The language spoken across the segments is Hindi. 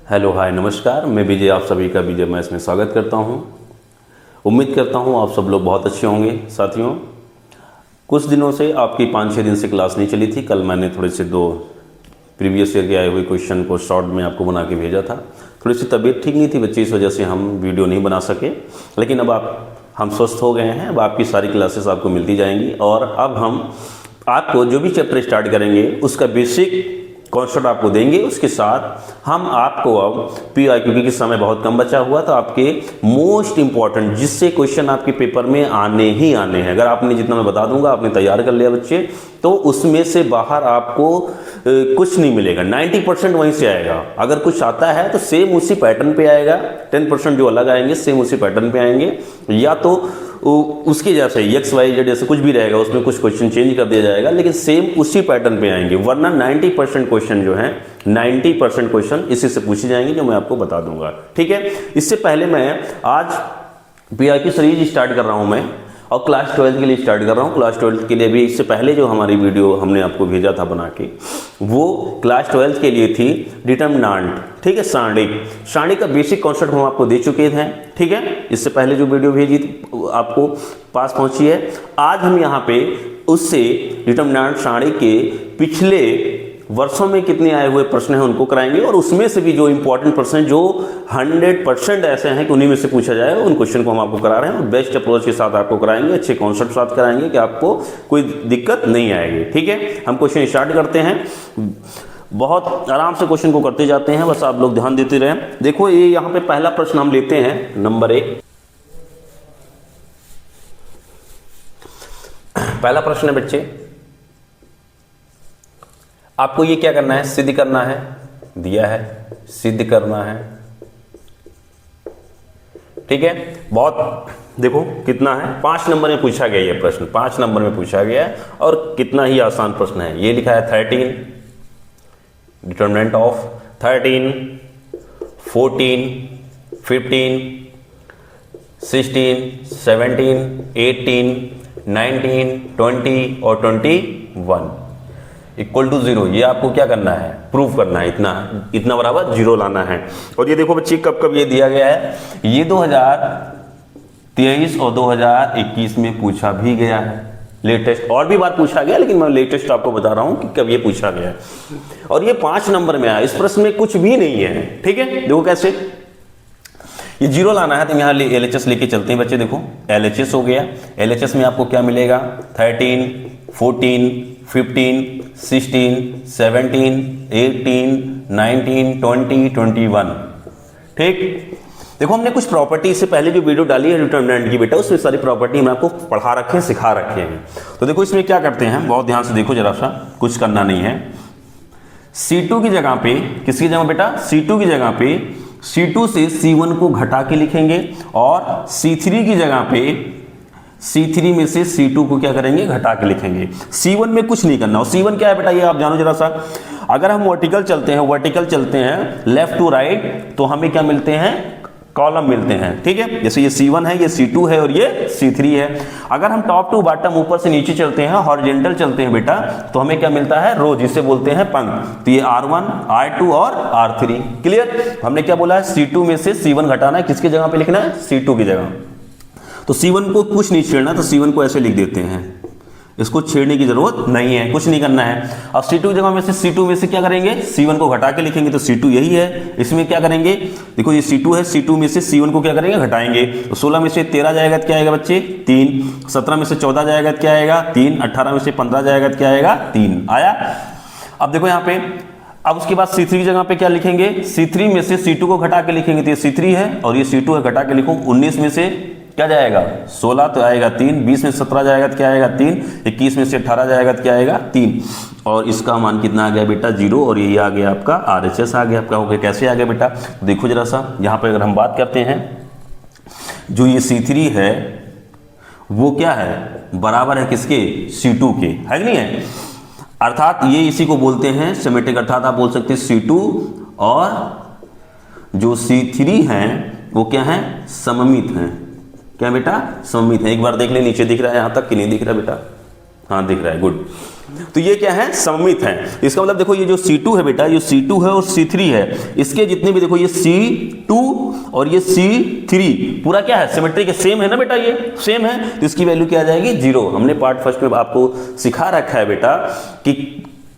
हेलो हाय नमस्कार, मैं विजय आप सभी का विजय मैथ्स में स्वागत करता हूं। उम्मीद करता हूं आप सब लोग बहुत अच्छे होंगे। साथियों, कुछ दिनों से आपकी 5-6 दिन से क्लास नहीं चली थी। कल मैंने थोड़े से 2 प्रीवियस ईयर के आए हुए क्वेश्चन को शॉर्ट में आपको बना के भेजा था। थोड़ी सी तबीयत ठीक नहीं थी बच्चे, इस वजह से हम वीडियो नहीं बना सके, लेकिन अब हम स्वस्थ हो गए हैं। अब आपकी सारी क्लासेस आपको मिलती जाएंगी और अब हम आपको जो भी चैप्टर स्टार्ट करेंगे उसका बेसिक कॉन्सेप्ट आपको देंगे। उसके साथ हम आपको अब PIQ, क्योंकि समय बहुत कम बचा हुआ, तो आपके मोस्ट इंपॉर्टेंट जिससे क्वेश्चन आपके पेपर में आने ही आने हैं, अगर आपने जितना मैं बता दूंगा आपने तैयार कर लिया बच्चे, तो उसमें से बाहर आपको कुछ नहीं मिलेगा। 90% वहीं से आएगा। अगर कुछ आता है तो सेम उसी पैटर्न पे आएगा। 10% जो अलग आएंगे सेम उसी पैटर्न पे आएंगे, या तो उसके जैसे XYZ जैसे कुछ भी रहेगा, उसमें कुछ क्वेश्चन चेंज कर दिया जाएगा, लेकिन सेम उसी पैटर्न पे आएंगे। वरना 90% क्वेश्चन जो है 90% क्वेश्चन इसी से पूछे जाएंगे, जो मैं आपको बता दूंगा। ठीक है, इससे पहले मैं आज PIQ सीरीज स्टार्ट कर रहा हूं मैं, और क्लास 12 के लिए स्टार्ट कर रहा हूँ। क्लास 12 के लिए भी इससे पहले जो हमारी वीडियो हमने आपको भेजा था बना के, वो क्लास 12 के लिए थी डिटरमिनेंट। ठीक है, सारणी का बेसिक कॉन्सेप्ट हम आपको दे चुके थे। ठीक है, इससे पहले जो वीडियो भेजी थी आपको पास पहुंची है। आज हम यहाँ पे उससे डिटरमिनेंट सारणी के पिछले वर्षों में कितने आए हुए प्रश्न हैं उनको कराएंगे, और उसमें से भी जो इंपॉर्टेंट प्रश्न हैं जो 100% ऐसे हैं कि उन्हीं में से पूछा जाएगा, उन क्वेश्चन को हम आपको करा रहे हैं और बेस्ट अप्रोच के साथ आपको कराएंगे, अच्छे कॉन्सेप्ट साथ कराएंगे कि आपको कोई दिक्कत नहीं आएगी। ठीक है, हम क्वेश्चन स्टार्ट करते हैं। बहुत आराम से क्वेश्चन को करते जाते हैं, बस आप लोग ध्यान देते रहें। देखो, ये यहाँ पे पहला प्रश्न हम लेते हैं, नंबर 1। पहला प्रश्न है बच्चे, आपको ये क्या करना है, सिद्ध करना है। दिया है, सिद्ध करना है। ठीक है, बहुत देखो कितना है, 5 नंबर में पूछा गया ये प्रश्न, 5 नंबर में पूछा गया है, और कितना ही आसान प्रश्न है। ये लिखा है 13, डिटरमिनेंट ऑफ 13, 14, 15, 16, 17, 18, 19, 20 और 21 इक्वल टू 0। ये आपको क्या करना है, प्रूफ करना है। इतना बराबर 0 लाना है। और ये देखो बच्चे कब ये दिया गया है, ये 2023 और 2021 में पूछा भी गया है। लेटेस्ट और भी बार पूछा गया, लेकिन मैं लेटेस्ट आपको बता रहा हूं कि कब ये पूछा गया है। और ये 5 नंबर में आया। इस प्रश्न में कुछ भी नहीं है। ठीक है, देखो कैसे ये 0 लाना है, तो यहाँ LHS लेके चलते हैं बच्चे। देखो LHS हो गया। LHS में आपको क्या मिलेगा, 13, 14, 15, 16, 17, 18, 19, 20, 21। ठीक, देखो हमने कुछ प्रॉपर्टी से पहले जो वीडियो डाली है डिटरमिनेंट की बेटा, उसमें सारी प्रॉपर्टी हम आपको पढ़ा रखे हैं, सिखा रखे हैं। तो देखो इसमें क्या करते हैं, बहुत ध्यान से देखो जरा सा, कुछ करना नहीं है। C2 की जगह पे, किसकी जगह बेटा, C2 की जगह पे C2 से C1 को घटा के लिखेंगे, और C3 की जगह पे C3 में से C2 को क्या करेंगे, घटा के लिखेंगे। C1 में कुछ नहीं करना। और C1 क्या है बेटा, ये आप जानो जरा सा। अगर हम वर्टिकल चलते हैं लेफ्ट टू राइट, तो हमें क्या मिलते हैं, कॉलम मिलते हैं। ठीक है, जैसे ये C1 है, ये C2 है और ये C3 है। अगर हम टॉप टू बॉटम, ऊपर से नीचे चलते हैं, हॉरिजॉन्टल चलते हैं बेटा, तो हमें क्या मिलता है, रो, जिसे बोलते हैं पंक्ति। तो ये R1, R2 और R3। क्लियर, हमने क्या बोला है, C2 में से C1 घटाना है, किसकी जगह पे लिखना है, C2 की जगह। तो C1 को कुछ नहीं छेड़ना, तो C1 को ऐसे लिख देते हैं, इसको छेड़ने की जरूरत नहीं है, कुछ नहीं करना है। अब C2 की जगह में से C2 में से क्या करेंगे, C1 को घटा के लिखेंगे, तो C2 यही है। इसमें क्या करेंगे, देखो ये C2 है, C2 में से C1 को क्या करेंगे, घटाएंगे। तो 16 में से 13 जाएगा तो क्या आएगा बच्चे, 3। 17 में से 14 जाएगा तो क्या आएगा, 3। 18 में से 15 जाएगा तो क्या आएगा, 3 आया। अब देखो यहाँ पे, अब उसके बाद C3 की जगह पे क्या लिखेंगे, C3 में से C2 को घटा के लिखेंगे, तो ये C3 है और ये C2 है, घटा के लिखो। 19 में से क्या जाएगा, 16 तो आएगा 3। 20 में से 17 जाएगा तो क्या आएगा, 3। 21 में से 18 जाएगा तो क्या आएगा, 3। और इसका मान कितना आ गया बेटा, 0। और ये आ गया आपका RHS आ गया आपका। हो गया, कैसे आ गया बेटा, देखो जरा सा, यहाँ पे अगर हम बात करते हैं, जो ये C3 है वो क्या है, बराबर है किसके, C2 के, है कि नहीं है। अर्थात ये इसी को बोलते हैं सिमेट्रिक, अर्थात आप बोल सकते हैं C2 और जो C3 हैं वो क्या है, सममित हैं। क्या बेटा, सममित है। एक बार देख ले, नीचे दिख रहा है यहाँ तक कि नहीं दिख रहा बेटा, हाँ दिख रहा है, गुड। तो ये क्या है, सममित है। इसका मतलब देखो ये जो C2 है बेटा, ये C2 है और C3 है, इसके जितने भी देखो ये C2 और ये C3 पूरा क्या है, सिमेट्रिक है, सेम है ना बेटा, ये सेम है, तो इसकी वैल्यू क्या आ जाएगी, 0। हमने पार्ट फर्स्ट में आपको सिखा रखा है बेटा कि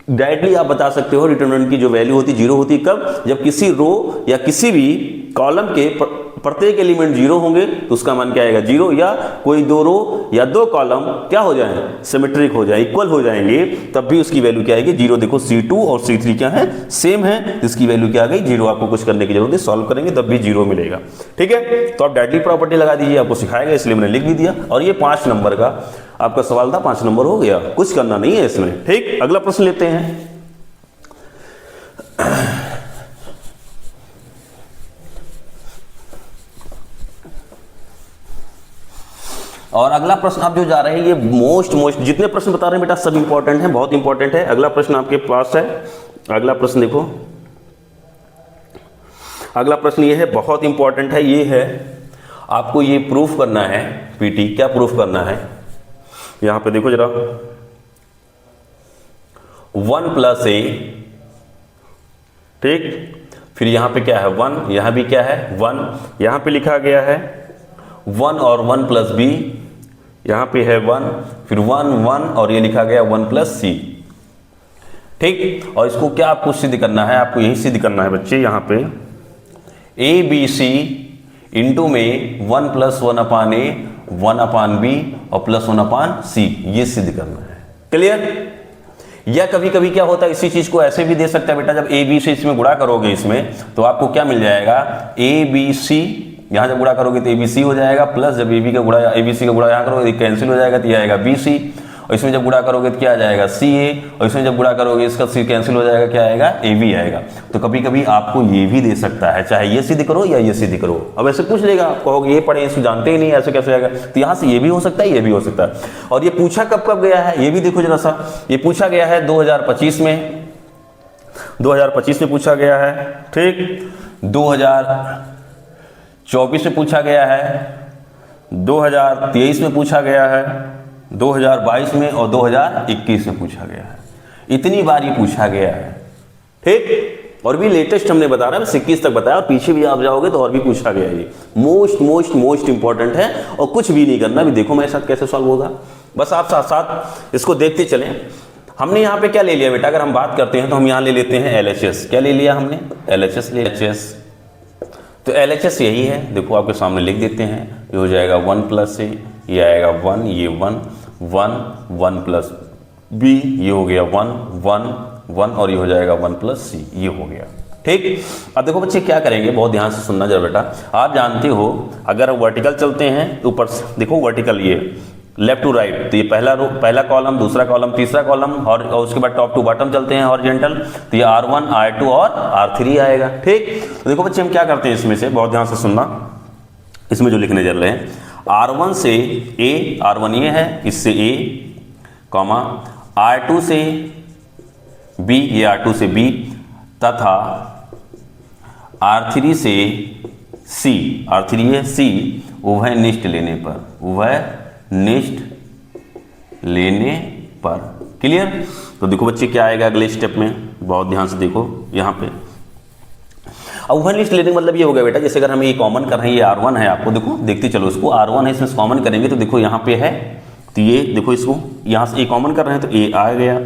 डायरेक्टली आप बता सकते हो डिटरमिनेंट की जो वैल्यू होती है 0 होती है कब, जब किसी रो या किसी भी कॉलम के प्रत्येक एलिमेंट 0 होंगे तो उसका मान क्या आएगा, 0, या कोई 2 रो या 2 कॉलम क्या हो जाए, सिमेट्रिक हो जाए, इक्वल हो जाएंगे, तब भी उसकी वैल्यू क्या आएगी, 0। देखो C2 और C3 क्या है, सेम है, इसकी वैल्यू क्या आ गई, 0। आपको कुछ करने की जरूरत है, सॉल्व करेंगे तब भी 0 मिलेगा। ठीक है, तो आप डायरेक्टली प्रॉपर्टी लगा दीजिए, आपको सिखाएगा इसलिए मैंने लिख भी दिया। और ये 5 नंबर का आपका सवाल था, 5 नंबर हो गया, कुछ करना नहीं है इसमें। ठीक, अगला प्रश्न लेते हैं। और अगला प्रश्न आप जो जा रहे हैं, ये मोस्ट जितने प्रश्न बता रहे हैं बेटा सब इंपॉर्टेंट है, बहुत इंपॉर्टेंट है। अगला प्रश्न आपके पास है, अगला प्रश्न देखो, अगला प्रश्न ये है, बहुत इंपॉर्टेंट है, ये है आपको ये प्रूफ करना है, पीटी क्या प्रूफ करना है, यहां पे देखो जरा, 1 + a, ठीक, फिर यहां पे क्या है 1, यहां भी क्या है 1, यहां पे लिखा गया है 1 और 1 + b, यहां पे है 1, फिर 1 1 और ये लिखा गया 1 + c। ठीक, और इसको क्या आपको सिद्ध करना है, आपको यही सिद्ध करना है बच्चे, यहां पे ABC इंटू में 1 + 1/a 1/b और +1/c, ये सिद्ध करना है। क्लियर? या कभी कभी क्या होता है, इसी चीज को ऐसे भी दे सकता है बेटा, जब AB से इसमें गुणा करोगे इसमें, तो आपको क्या मिल जाएगा, ABC, यहां जब गुणा करोगे तो ABC हो जाएगा, प्लस जब AB का गुणा ABC का गुणा यहां करोगे तो कैंसिल हो जाएगा, तो ये आएगा BC, और इसमें जब गुणा करोगे तो क्या आ जाएगा CA, और इसमें जब गुणा करोगे इसका C कैंसिल हो जाएगा, क्या आएगा AB आएगा। तो कभी कभी आपको ये भी दे सकता है, चाहे ये सिद्ध करो या ये सिद्ध करो। अब ऐसे पूछ लेगा, आप कहोगे ये पढ़े, इसको जानते ही नहीं, ऐसे कैसे आएगा, तो यहां से ये भी हो सकता है, ये भी हो सकता है। और ये पूछा कब कब गया है, ये भी देखो जरा सा, ये पूछा गया है 2025 में, 2025 में पूछा गया है, ठीक, 2024 में पूछा गया है, 2023 में पूछा गया है, 2022 में और 2021 में पूछा गया है। इतनी बार ये पूछा गया है, ठीक, और भी लेटेस्ट हमने बता रहा है, 21 तक बताया, और पीछे भी आप जाओगे तो और भी पूछा गया है। ये मोस्ट इंपॉर्टेंट है, और कुछ भी नहीं करना। अभी देखो मेरे साथ कैसे सॉल्व होगा, बस आप साथ साथ इसको देखते चलें। हमने यहाँ पे क्या ले लिया बेटा, अगर हम बात करते हैं तो हम यहाँ ले लेते हैं LHS। क्या ले लिया हमने, LHS ले, LHS, तो LHS यही है, देखो आपके सामने लिख देते हैं, ये हो जाएगा 1 + a, ये आएगा 1, ये 1 1 1 + b, ये हो गया 1 1 1, और ये हो जाएगा 1 + c, ये हो गया। ठीक, अब देखो बच्चे क्या करेंगे, बहुत ध्यान से सुनना जरा बेटा। आप जानते हो अगर वर्टिकल चलते हैं ऊपर से, देखो वर्टिकल ये लेफ्ट टू राइट, तो ये पहला कॉलम, दूसरा कॉलम, तीसरा कॉलम, और उसके बाद टॉप टू बॉटम चलते हैं हॉरिजॉन्टल, तो ये R1 R2 और R3 आएगा। ठीक, तो देखो बच्चे हम क्या करते हैं इसमें से, बहुत ध्यान से सुनना, इसमें जो लिखने चल रहे हैं, R1 से A, R1 ये है, इससे A, कॉमा, R2 से B, ये R2 से B, तथा R3 से C, R3 है C, उभयनिष्ठ लेने पर, उभयनिष्ठ लेने पर। क्लियर? तो देखो बच्चे क्या आएगा अगले स्टेप में, बहुत ध्यान से देखो यहाँ पे। अब उभयनिष्ठ लेने का मतलब ये हो गया बेटा, जैसे अगर हम ये कॉमन कर रहे हैं, ये R1 है, आपको देखो देखते चलो, इसको R1 है, इसमें कॉमन करेंगे तो देखो यहाँ पे है, तो ये देखो इसको यहाँ से A कॉमन कर रहे हैं तो A आ गया,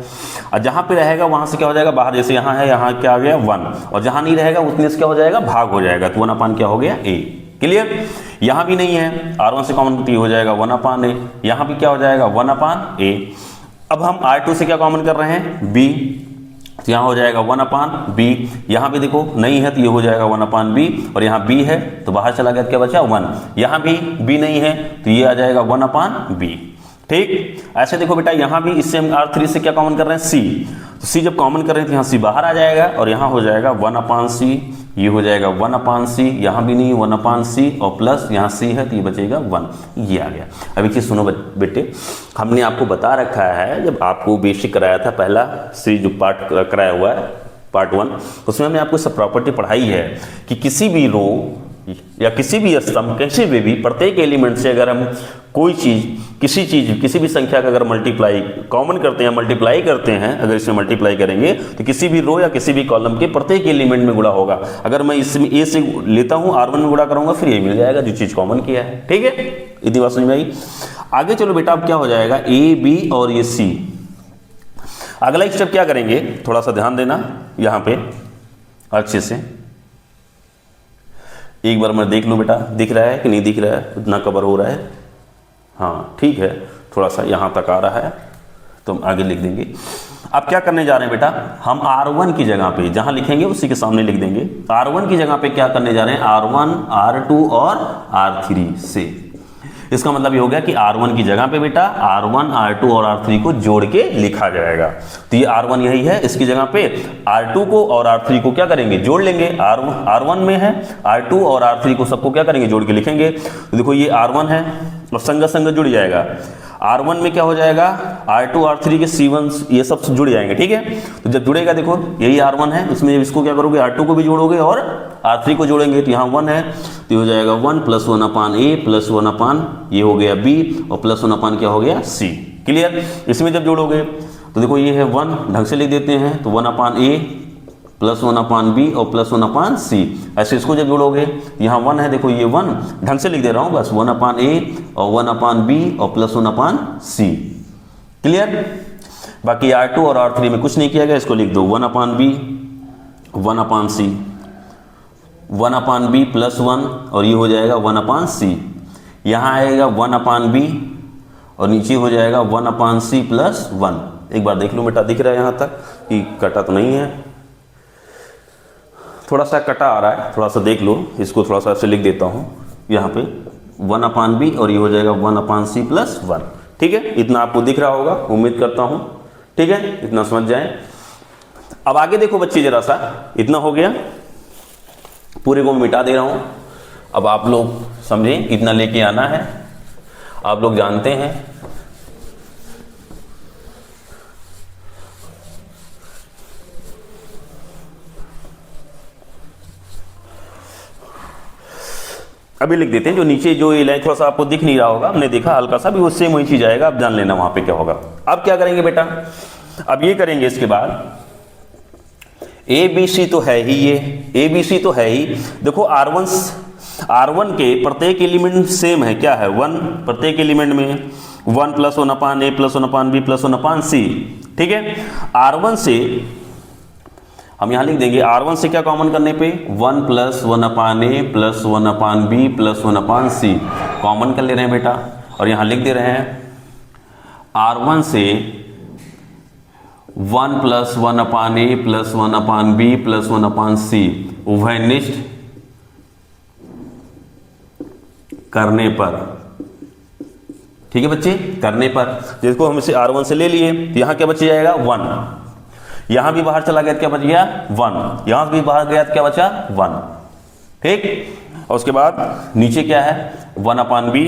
और जहाँ पे रहेगा वहाँ से क्या हो जाएगा बाहर, जैसे यहाँ है, यहाँ क्या आ गया 1, और जहाँ नहीं रहेगा उतने से क्या हो जाएगा भाग हो जाएगा, तो 1/, क्या हो गया A। क्लियर? यहाँ भी नहीं है, R1 से कॉमन तो ये हो जाएगा 1/A, यहाँ भी क्या हो जाएगा 1/A। अब हम R2 से क्या कॉमन कर रहे हैं B, तो यहाँ हो जाएगा 1/B, यहाँ भी देखो नहीं है तो ये हो जाएगा 1/B, और यहाँ B है तो बाहर चला गया तो क्या बचा 1, यहाँ भी B नहीं है तो ये आ जाएगा 1/B। ठीक, ऐसे देखो बेटा यहाँ भी इससे हम R3 से क्या कॉमन कर रहे हैं C, तो C जब कॉमन कर रहे हैं तो यहाँ C बाहर आ जाएगा, और यहाँ हो जाएगा 1/C, ये हो जाएगा 1/C, यहाँ भी नहीं 1/C, और प्लस यहाँ C है तो ये बचेगा 1, ये आ गया। अब एक चीज सुनो बेटे, हमने आपको बता रखा है, जब आपको बेसिक कराया था पहला सी जो पार्ट कराया हुआ है पार्ट 1, उसमें हमने आपको सब प्रॉपर्टी पढ़ाई है कि किसी भी रो या किसी भी स्तंभ, किसी भी प्रत्येक एलिमेंट से अगर हम कोई चीज़ किसी भी संख्या का अगर मल्टीप्लाई कॉमन करते हैं, मल्टीप्लाई करते हैं, अगर इसमें मल्टीप्लाई करेंगे तो किसी भी रो या किसी भी कॉलम के प्रत्येक एलिमेंट में गुणा होगा। अगर मैं इसमें ए से लेता हूं, R1 में गुणा करूंगा, फिर ये मिल जाएगा जो चीज़ कॉमन किया है। ठीक है, इतनी बात समझ में आई। आगे चलो बेटा, अब क्या हो जाएगा, ए बी और ये सी। अगला स्टेप क्या करेंगे, थोड़ा सा ध्यान देना यहां पे अच्छे से। एक बार मैं देख लूं बेटा, दिख रहा है कि नहीं दिख रहा है, इतना कवर हो रहा है, हाँ ठीक है, थोड़ा सा यहां तक आ रहा है तो हम आगे लिख देंगे। अब क्या करने जा रहे हैं बेटा, हम R1 की जगह पे जहां लिखेंगे उसी के सामने लिख देंगे। R1 की जगह पे क्या करने जा रहे हैं, R1 R2 और R3 से। इसका मतलब ये हो गया कि R1 की जगह पे बेटा R1 R2 और R3 को जोड़ के लिखा जाएगा। तो ये R1 यही है, इसकी जगह पे R2 को और R3 को क्या करेंगे, जोड़ लेंगे। R1 में है, R2 और R3 को सबको क्या करेंगे, जोड़ के लिखेंगे। तो देखो ये R1 है और संगत संगत जुड़ जाएगा। R1 में क्या हो जाएगा, R2 R3 के C1 ये सब जुड़ जाएंगे। ठीक है, तो जब जुड़ेगा देखो यही R1 है, इसमें इसको क्या करोगे, R2 को भी जोड़ोगे और R3 को जोड़ेंगे, तो यहाँ 1 है तो हो जाएगा 1 + 1 अपान A + 1 अपान ये हो गया B और +1 अपान क्या हो गया C। क्लियर, इसमें जब जोड़ोगे तो देखो ये है 1, ढंग से लिख देते हैं, तो 1 अपान A + 1 अपान B और +1 अपान C। ऐसे इसको जब जोड़ोगे, यहाँ 1 है, देखो ये 1 ढंग से लिख दे रहा हूँ बस, 1 अपान A और 1 अपान B और +1 अपान C। क्लियर, बाकी R2 और R3 में कुछ नहीं किया गया, इसको लिख दो 1 अपान B 1 अपान C, 1 अपान B +1 और ये हो जाएगा 1 अपान C। यहाँ आएगा 1 अपान B और नीचे हो जाएगा 1 अपान C +1। एक बार देख लो बेटा, दिख रहा है यहाँ तक कि कटा तो नहीं है, थोड़ा सा कटा आ रहा है, थोड़ा सा देख लो, इसको थोड़ा सा ऐसे लिख देता हूँ यहाँ पे 1 अपान B और ये हो जाएगा 1 अपान C +1। ठीक है, इतना आपको दिख रहा होगा, उम्मीद करता हूँ। ठीक है, इतना समझ जाए। अब आगे देखो बच्चे जरा सा, इतना हो गया, पूरे को मिटा दे रहा हूँ। अब आप लोग समझें, इतना लेके आना है, आप लोग जानते हैं। अभी लिख देते हैं, जो नीचे जो ये लाइन थोड़ा सा आपको दिख नहीं रहा होगा, हमने देखा हल्का सा भी, वो सेम वही चीज आएगा, अब जान लेना वहां पे क्या होगा। अब क्या करेंगे बेटा, अब ये करेंगे, इसके बाद ABC तो है ही, ये ABC तो है ही। देखो R1 के प्रत्येक एलिमेंट सेम है, क्या है 1, प्रत्येक एलिमेंट में 1 + 1 अपान A + 1 upon B + 1 upon C। ठीक है, R1 से हम यहां लिख देंगे, R1 से क्या कॉमन करने पे 1 + 1 अपान A + 1 upon B + 1 upon C common कर ले रहे हैं बेटा, और यहां लिख दे रहे हैं R1 से 1 + 1 अपान A + 1 upon B + 1 upon C उभयनिष्ठ करने पर। ठीक है बच्चे, करने पर, जिसको हम इसे R1 से ले लिए, तो यहां क्या बच जाएगा 1, यहां भी बाहर चला गया तो क्या बच गया 1, यहां भी बाहर गया तो क्या बचा 1। ठीक, और उसके बाद नीचे क्या है 1 अपान B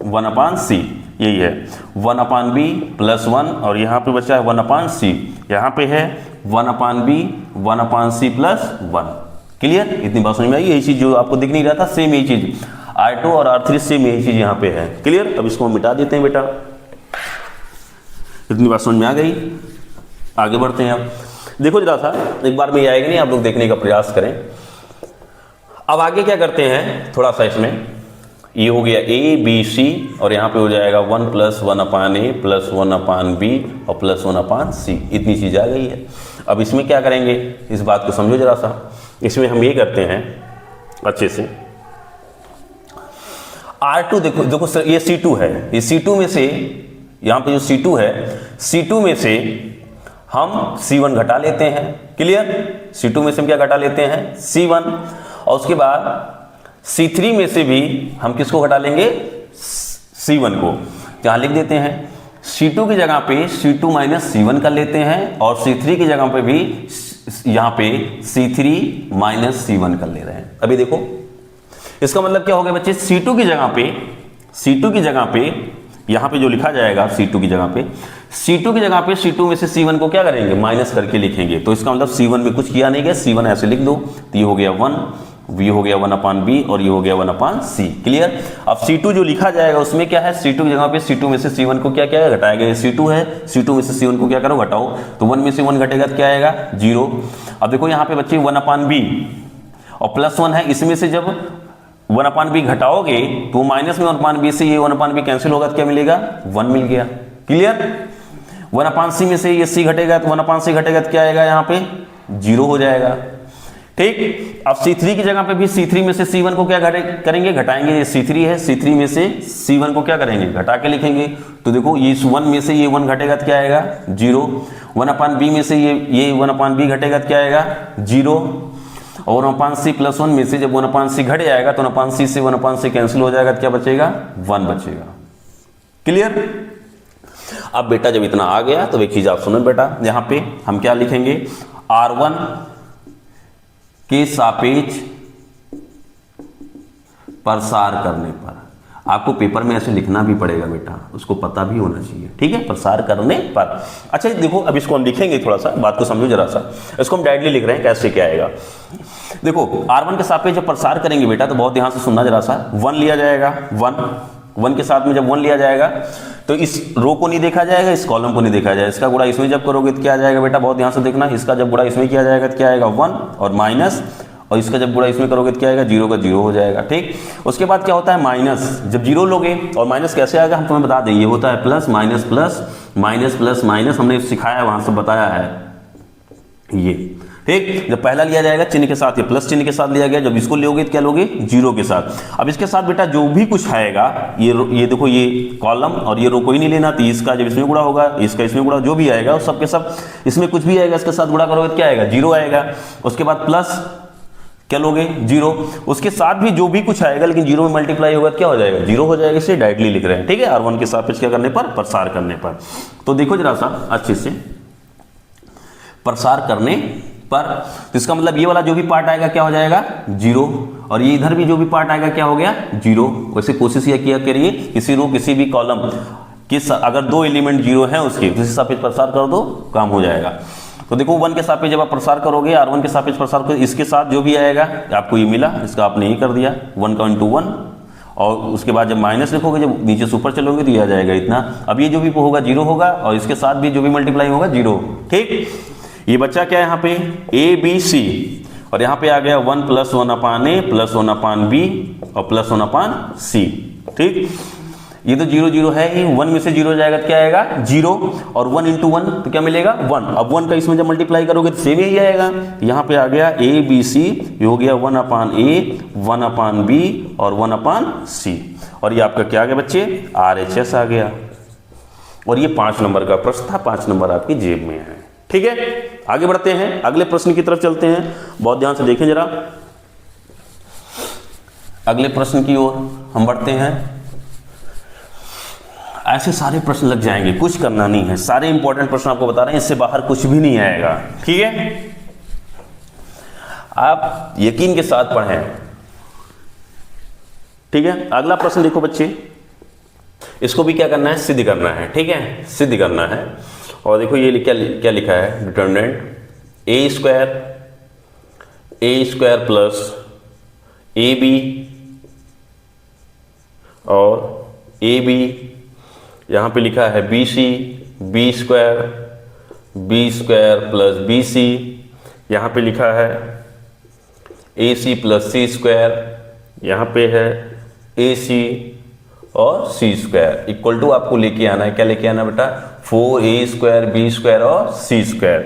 1 अपान C, यही है 1 अपान B +1 और यहाँ पे बचा है 1 अपान C, यहाँ पे है 1 अपान B 1 अपान C +1। क्लियर, इतनी बात समझ में आई। यही चीज जो आपको दिख नहीं रहा था, सेम यही चीज R2 और R3 सेम यही चीज यहाँ पे है। क्लियर, अब इसको हम मिटा देते हैं बेटा, इतनी बात समझ में आ गई। आगे बढ़ते हैं। अब देखो जरा सा, एक बार में ये आएगा नहीं, आप लोग देखने का प्रयास करें। अब आगे क्या करते हैं, थोड़ा सा इसमें ये हो गया ABC और यहाँ पे हो जाएगा 1 + 1 अपान A + 1 अपान B और +1 अपान C, इतनी चीज आ गई है। अब इसमें क्या करेंगे, इस बात को समझो जरा सा। इसमें हम ये करते हैं अच्छे से, R2 देखो सर, ये C2 है, ये C2 में से, यहाँ पे जो C2 है, C2 में से हम C1 घटा लेते हैं। क्लियर, C2 में से हम क्या घटा लेते हैं C1, और उसके बाद C3 में से भी हम किसको घटा लेंगे C1 को। यहाँ लिख देते हैं C2 की जगह पे C2 - C1 कर लेते हैं, और C3 की जगह पे भी यहाँ पे C3 - C1 कर ले रहे हैं। अभी देखो इसका मतलब क्या हो गया बच्चे, C2 की जगह पे यहाँ पे जो लिखा जाएगा C2 की जगह पे C2 में से C1 को क्या करेंगे, माइनस करके लिखेंगे। तो इसका मतलब C1 में कुछ किया नहीं गया, C1 ऐसे लिख दो, तो ये हो गया 1 v हो गया 1/b और ये हो गया 1/c। क्लियर। अब C2 जो लिखा जाएगा उसमें क्या है, C2 की जगह पे C2 में से C1 को क्या क्या है घटाया गया, C2 है, C2 में से C1 को क्या करो घटाओ, तो 1 में से 1 घटेगा तो क्या आएगा 0। अब देखो यहाँ पे बच्चे 1/b और +1 है, इसमें से जब 1/b घटाओगे तो माइनस में 1/b से ये 1/b कैंसिल होगा तो क्या मिलेगा 1 मिल गया। क्लियर। 1/c में से ये c घटेगा तो 1/c घटेगा तो क्या आएगा यहाँ पे 0 हो जाएगा। ठीक। अब C3 की जगह पे भी C3 में से C1 को क्या करेंगे घटाएंगे, ये C3 है, C3 में से C1 को क्या करेंगे घटा के लिखेंगे, तो देखो ये 1 में से ये 1 घटेगा तो क्या आएगा 0, 1/b में से ये 1/b घटेगा तो क्या आएगा 0 और 1/c +1 में से जब 1/c घट जाएगा तो 1/c से 1/c कैंसिल हो जाएगा तो क्या बचेगा 1 बचेगा। क्लियर। अब बेटा जब इतना आ गया तो एक चीज आप सुनो बेटा, यहां पे हम क्या लिखेंगे, R1 के सापेक्ष प्रसार करने पर, आपको पेपर में ऐसे लिखना भी पड़ेगा बेटा, उसको पता भी होना चाहिए। ठीक है, प्रसार करने पर। अच्छा देखो अब इसको हम लिखेंगे, थोड़ा सा बात को समझो जरा सा, इसको हम डायरेक्टली लिख रहे हैं, कैसे क्या आएगा देखो। R1 के सापेक्ष जब प्रसार करेंगे बेटा तो बहुत ध्यान से सुनना जरा सा, 1 लिया जाएगा, 1 के साथ में जब 1 लिया जाएगा तो इस रो को नहीं देखा जाएगा, इस कॉलम को नहीं देखा जाएगा, इसका गुणा इसमें जब करोगे तो क्या आ जाएगा बेटा, बहुत ध्यान से देखना, इसका जब गुणा इसमें किया जाएगा तो क्या आएगा 1 और माइनस, और इसका जब गुणा इसमें करोगे तो क्या आएगा 0 का 0 हो जाएगा। ठीक। उसके बाद क्या होता है माइनस, जब 0 लोगे और माइनस कैसे आएगा हम तुम्हें बता दें, ये होता है plus minus plus minus plus minus, हमने सिखाया वहां से बताया है ये। ठीक। जब पहला लिया जाएगा चिन्ह के साथ, ये प्लस चिन्ह के साथ लिया गया, जब इसको लोगे तो क्या लोगे 0 के साथ। अब इसके साथ बेटा जो भी कुछ आएगा, ये देखो ये कॉलम और ये रो कोई नहीं लेना, तो इसका जब इसमें गुणा होगा, इसका इसमें गुणा, जो भी आएगा सब के सब, इसमें कुछ भी आएगा इसके साथ गुणा करोगे तो क्या आएगा 0 आएगा। उसके बाद प्लस क्या लोगे 0, उसके साथ भी जो भी कुछ आएगा लेकिन 0 में मल्टीप्लाई होगा तो क्या हो जाएगा 0 हो जाएगा, इसे डायरेक्टली लिख रहे हैं। ठीक है, R1 के सापेक्ष क्या करने पर, प्रसार करने पर। तो देखो जरा सा अच्छे से, प्रसार करने पर, तो इसका मतलब ये वाला जो भी पार्ट आएगा क्या हो जाएगा 0, और ये इधर भी जो भी पार्ट आएगा क्या हो गया 0। वैसे कोशिश ये किया करिए किसी रो किसी भी कॉलम किस, अगर 2 एलिमेंट 0 है उसके, किसी सापेक्ष प्रसार कर दो काम हो जाएगा। तो देखो 1 के सापेक्ष जब आप प्रसार करोगे, R1 के सापेक्ष प्रसार करोगे, इसके साथ जो भी आएगा आपको ये मिला, इसका आपने ये कर दिया 1 का × 1, और उसके बाद जब माइनस लिखोगे, जब नीचे से ऊपर चलोगे तो ये आ जाएगा इतना। अब ये जो भी होगा 0 होगा और इसके साथ भी जो भी मल्टीप्लाई होगा 0। ठीक। ये बच्चा क्या है यहाँ पे ABC, और यहाँ पे आ गया 1 + 1/a + 1/b और +1/c। ठीक। ये तो 0 0 है ही, 1 में से 0 जाएगा तो क्या आएगा 0, और 1 × 1 तो क्या मिलेगा 1। अब 1 का इसमें जब मल्टीप्लाई करोगे तो सेम यही आएगा। यहाँ पे आ गया ABC, ये हो गया 1/a 1/b और 1/c, और ये आपका क्या आ गया बच्चे RHS आ गया। और ये 5 नंबर का प्रश्न था, 5 नंबर आपकी जेब में है। ठीक है, आगे बढ़ते हैं, अगले प्रश्न की तरफ चलते हैं। बहुत ध्यान से देखें जरा, अगले प्रश्न की ओर हम बढ़ते हैं। ऐसे सारे प्रश्न लग जाएंगे, कुछ करना नहीं है, सारे इंपॉर्टेंट प्रश्न आपको बता रहे हैं, इससे बाहर कुछ भी नहीं आएगा। ठीक है, आप यकीन के साथ पढ़ें। ठीक है, अगला प्रश्न देखो बच्चे, इसको भी क्या करना है सिद्ध करना है। ठीक है, सिद्ध करना है। और देखो ये क्या लिखा है, डिटरमिनेंट a² + ab और ab, यहाँ पे लिखा है bc b² + bc, यहाँ पे लिखा है ac + c², यहाँ पे है ac और c² इक्वल टू आपको लेके आना है, क्या लेके आना बेटा 4a² b² और c²।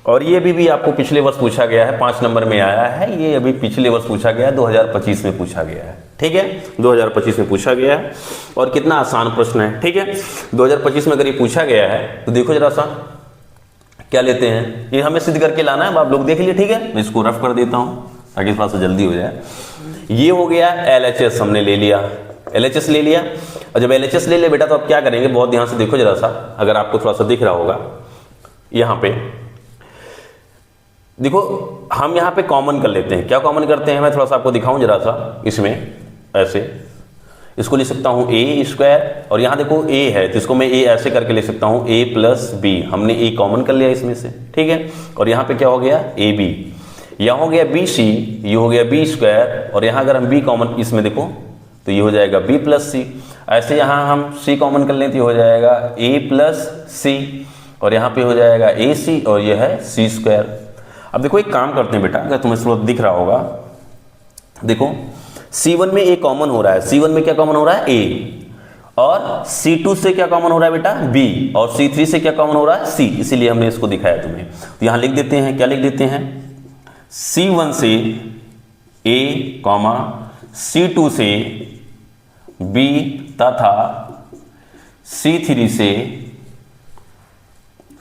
और ये भी आपको पिछले वर्ष पूछा गया है, 5 नंबर में आया है, ये अभी पिछले वर्ष पूछा गया है, 2025 में पूछा गया है। ठीक है, 2025 में पूछा गया है, और कितना आसान प्रश्न है। ठीक है, 2025 में अगर ये पूछा गया है तो देखो जरा सा क्या लेते हैं, ये हमें सिद्ध करके लाना है, आप लोग देख लिए। ठीक है, मैं इसको रफ कर देता हूँ ताकि थोड़ा सा जल्दी हो जाए। ये हो गया LHS, हमने ले लिया, LHS ले लिया। और जब LHS ले ले बेटा तो अब क्या करेंगे, बहुत ध्यान से देखो जरा सा, अगर आपको थोड़ा सा दिख रहा होगा यहाँ पे देखो, हम यहाँ पे कॉमन कर लेते हैं। क्या कॉमन करते हैं, मैं थोड़ा सा आपको दिखाऊं जरा सा, इसमें ऐसे इसको ले सकता हूँ a², और यहाँ देखो a है तो इसको मैं a ऐसे करके ले सकता हूँ a + b, हमने a कॉमन कर लिया इसमें से। ठीक है, और यहाँ पे क्या हो गया AB, यहाँ हो गया बी सी, ये हो गया बी स्क्वायर, और यहाँ अगर हम बी कॉमन इसमें देखो तो ये हो जाएगा बी प्लस सी। ऐसे यहाँ हम सी कॉमन कर लें तो ये हो जाएगा ए प्लस सी, और यहाँ पे हो जाएगा ए सी, और ये है सी स्क्वायर। अब देखो एक काम करते हैं बेटा, अगर तुम्हें स्रोत दिख रहा होगा, देखो C1 में ए कॉमन हो रहा है, C1 में क्या कॉमन हो रहा है ए, और C2 से क्या कॉमन हो रहा है बेटा बी, और C3 से क्या कॉमन हो रहा है सी, इसीलिए हमने इसको दिखाया तुम्हें। तो यहां लिख देते हैं, क्या लिख देते हैं, C1 से ए कॉमा C2 से बी तथा C3 से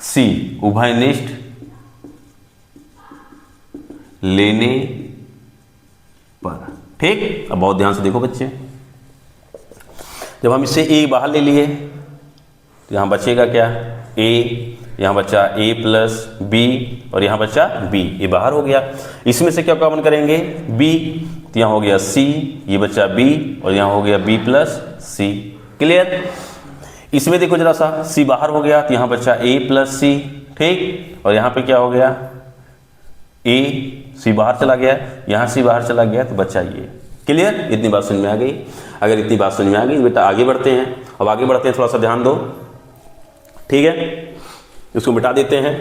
सी उभयनिष्ठ लेने पर। ठीक, अब बहुत ध्यान से देखो बच्चे, जब हम इसे ए बाहर ले लिए तो यहां बचेगा क्या, ए, यहां बचा ए प्लस बी, और यहां बचा बी, ये बाहर हो गया। इसमें से क्या कॉमन करेंगे बी, तो यहां हो गया सी, ये बचा बी, और यहां हो गया बी प्लस सी। क्लियर। इसमें देखो जरा सा, सी बाहर हो गया तो यहां बचा ए प्लस सी, ठीक, और यहां पे क्या हो गया ए, सी बाहर चला गया, यहां सी बाहर चला गया तो बचा ये। क्लियर, इतनी बात समझ में आ गई। अगर इतनी बात समझ में आ गई बेटा आगे बढ़ते हैं। अब आगे बढ़ते हैं, थोड़ा सा ध्यान दो, ठीक है, इसको मिटा देते हैं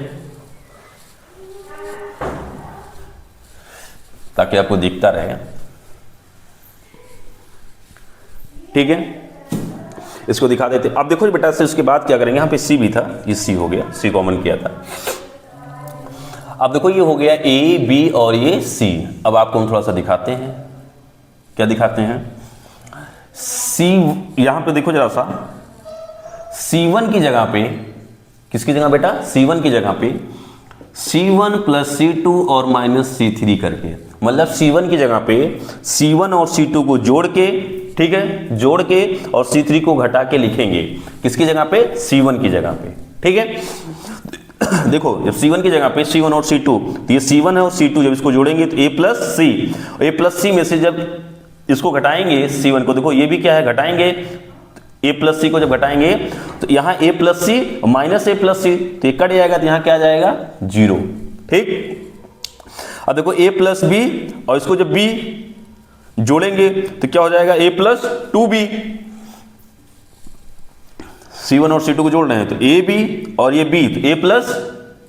ताकि आपको दिखता रहे। ठीक है, इसको दिखा देते। अब देखो बेटा से उसके बाद क्या करेंगे, यहाँ पे सी भी था, ये सी हो गया, सी कॉमन किया था। अब देखो ये हो गया ए बी और ये सी। अब आपको हम थोड़ा सा दिखाते हैं, क्या दिखाते हैं, सी, यहां पे देखो जरा सा, C1 की जगह पे, किसकी जगह बेटा, C1 की जगह पे C1 प्लस C2 और माइनस C3 करके, मतलब C1 की जगह पे C1 और C2 को जोड़ के, ठीक है, जोड़ के, और C3 को घटा के लिखेंगे, किसकी जगह पे, C1 की जगह पे। ठीक है, देखो जब C1 की जगह पे C1 और C2, तो ये C1 है और C2 जब इसको जोड़ेंगे तो A plus C, A plus C में से जब इसको घटाएंगे C1 को, देखो ये भी क्या है, घटाएंगे, A प्लस सी को जब घटाएंगे तो यहाँ A plus C minus A plus C, तो ये कट जाएगा, तो यहाँ क्या आ जाएगा 0। ठीक, अब देखो A प्लस बी, और इसको जब B जोड़ेंगे तो क्या हो जाएगा A प्लस 2B। C1 और C2 को जोड़ रहे हैं तो A B और ये B, तो A प्लस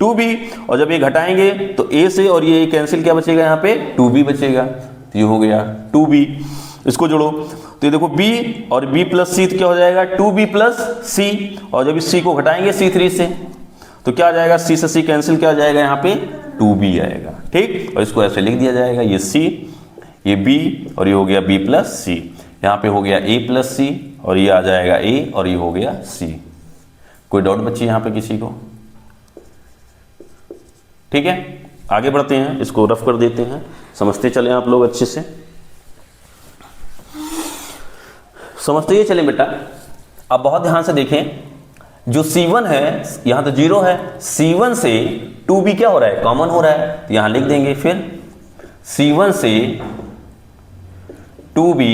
2B, और जब ये घटाएंगे तो A से और ये कैंसिल, क्या बचेगा यहाँ पे 2B बचेगा, तो ये हो गया 2B। इसको जोड़ो तो ये देखो B और B प्लस C, तो क्या हो जाएगा 2B प्लस C, और जब इस C को घटाएंगे C3 से तो क्या आ जाएगा, C से C कैंसिल, क्या आ जाएगा यहाँ पे 2B आएगा। ठीक, और इसको ऐसे लिख दिया जाएगा, ये C, ये B, और ये हो गया B प्लस C, यहाँ पे हो गया A प्लस C, और ये आ जाएगा A, और ये हो गया C। कोई डाउट बच्ची यहाँ पे किसी को? ठीक है, आगे बढ़ते हैं, इसको रफ कर देते हैं, समझते चले आप लोग अच्छे से, समझते ही चले बेटा। अब बहुत ध्यान से देखें, जो C1 है यहां तो 0 है, C1 से 2B क्या हो रहा है, कॉमन हो रहा है, तो यहां लिख देंगे फिर C1 से 2B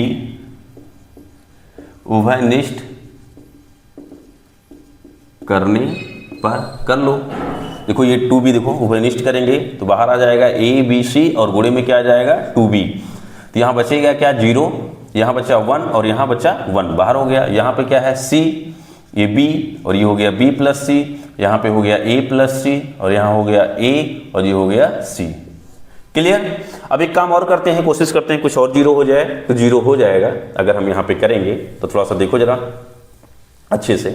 उभयनिष्ठ करने पर, कर लो। देखो ये 2B देखो उभयनिष्ठ करेंगे तो बाहर आ जाएगा ABC, और गुणे में क्या आ जाएगा 2B, तो यहां बचेगा क्या 0, यहां बचा 1, और यहां बचा 1, बाहर हो गया। यहां पे क्या है C, ये B, और ये हो गया B प्लस C, यहां पे हो गया A प्लस C, और यहां हो गया A, और ये हो गया C। क्लियर। अब एक काम और करते हैं, कोशिश करते हैं कुछ और 0 हो जाए, तो 0 हो जाएगा अगर हम यहां पे करेंगे तो थोड़ा सा देखो जरा अच्छे से।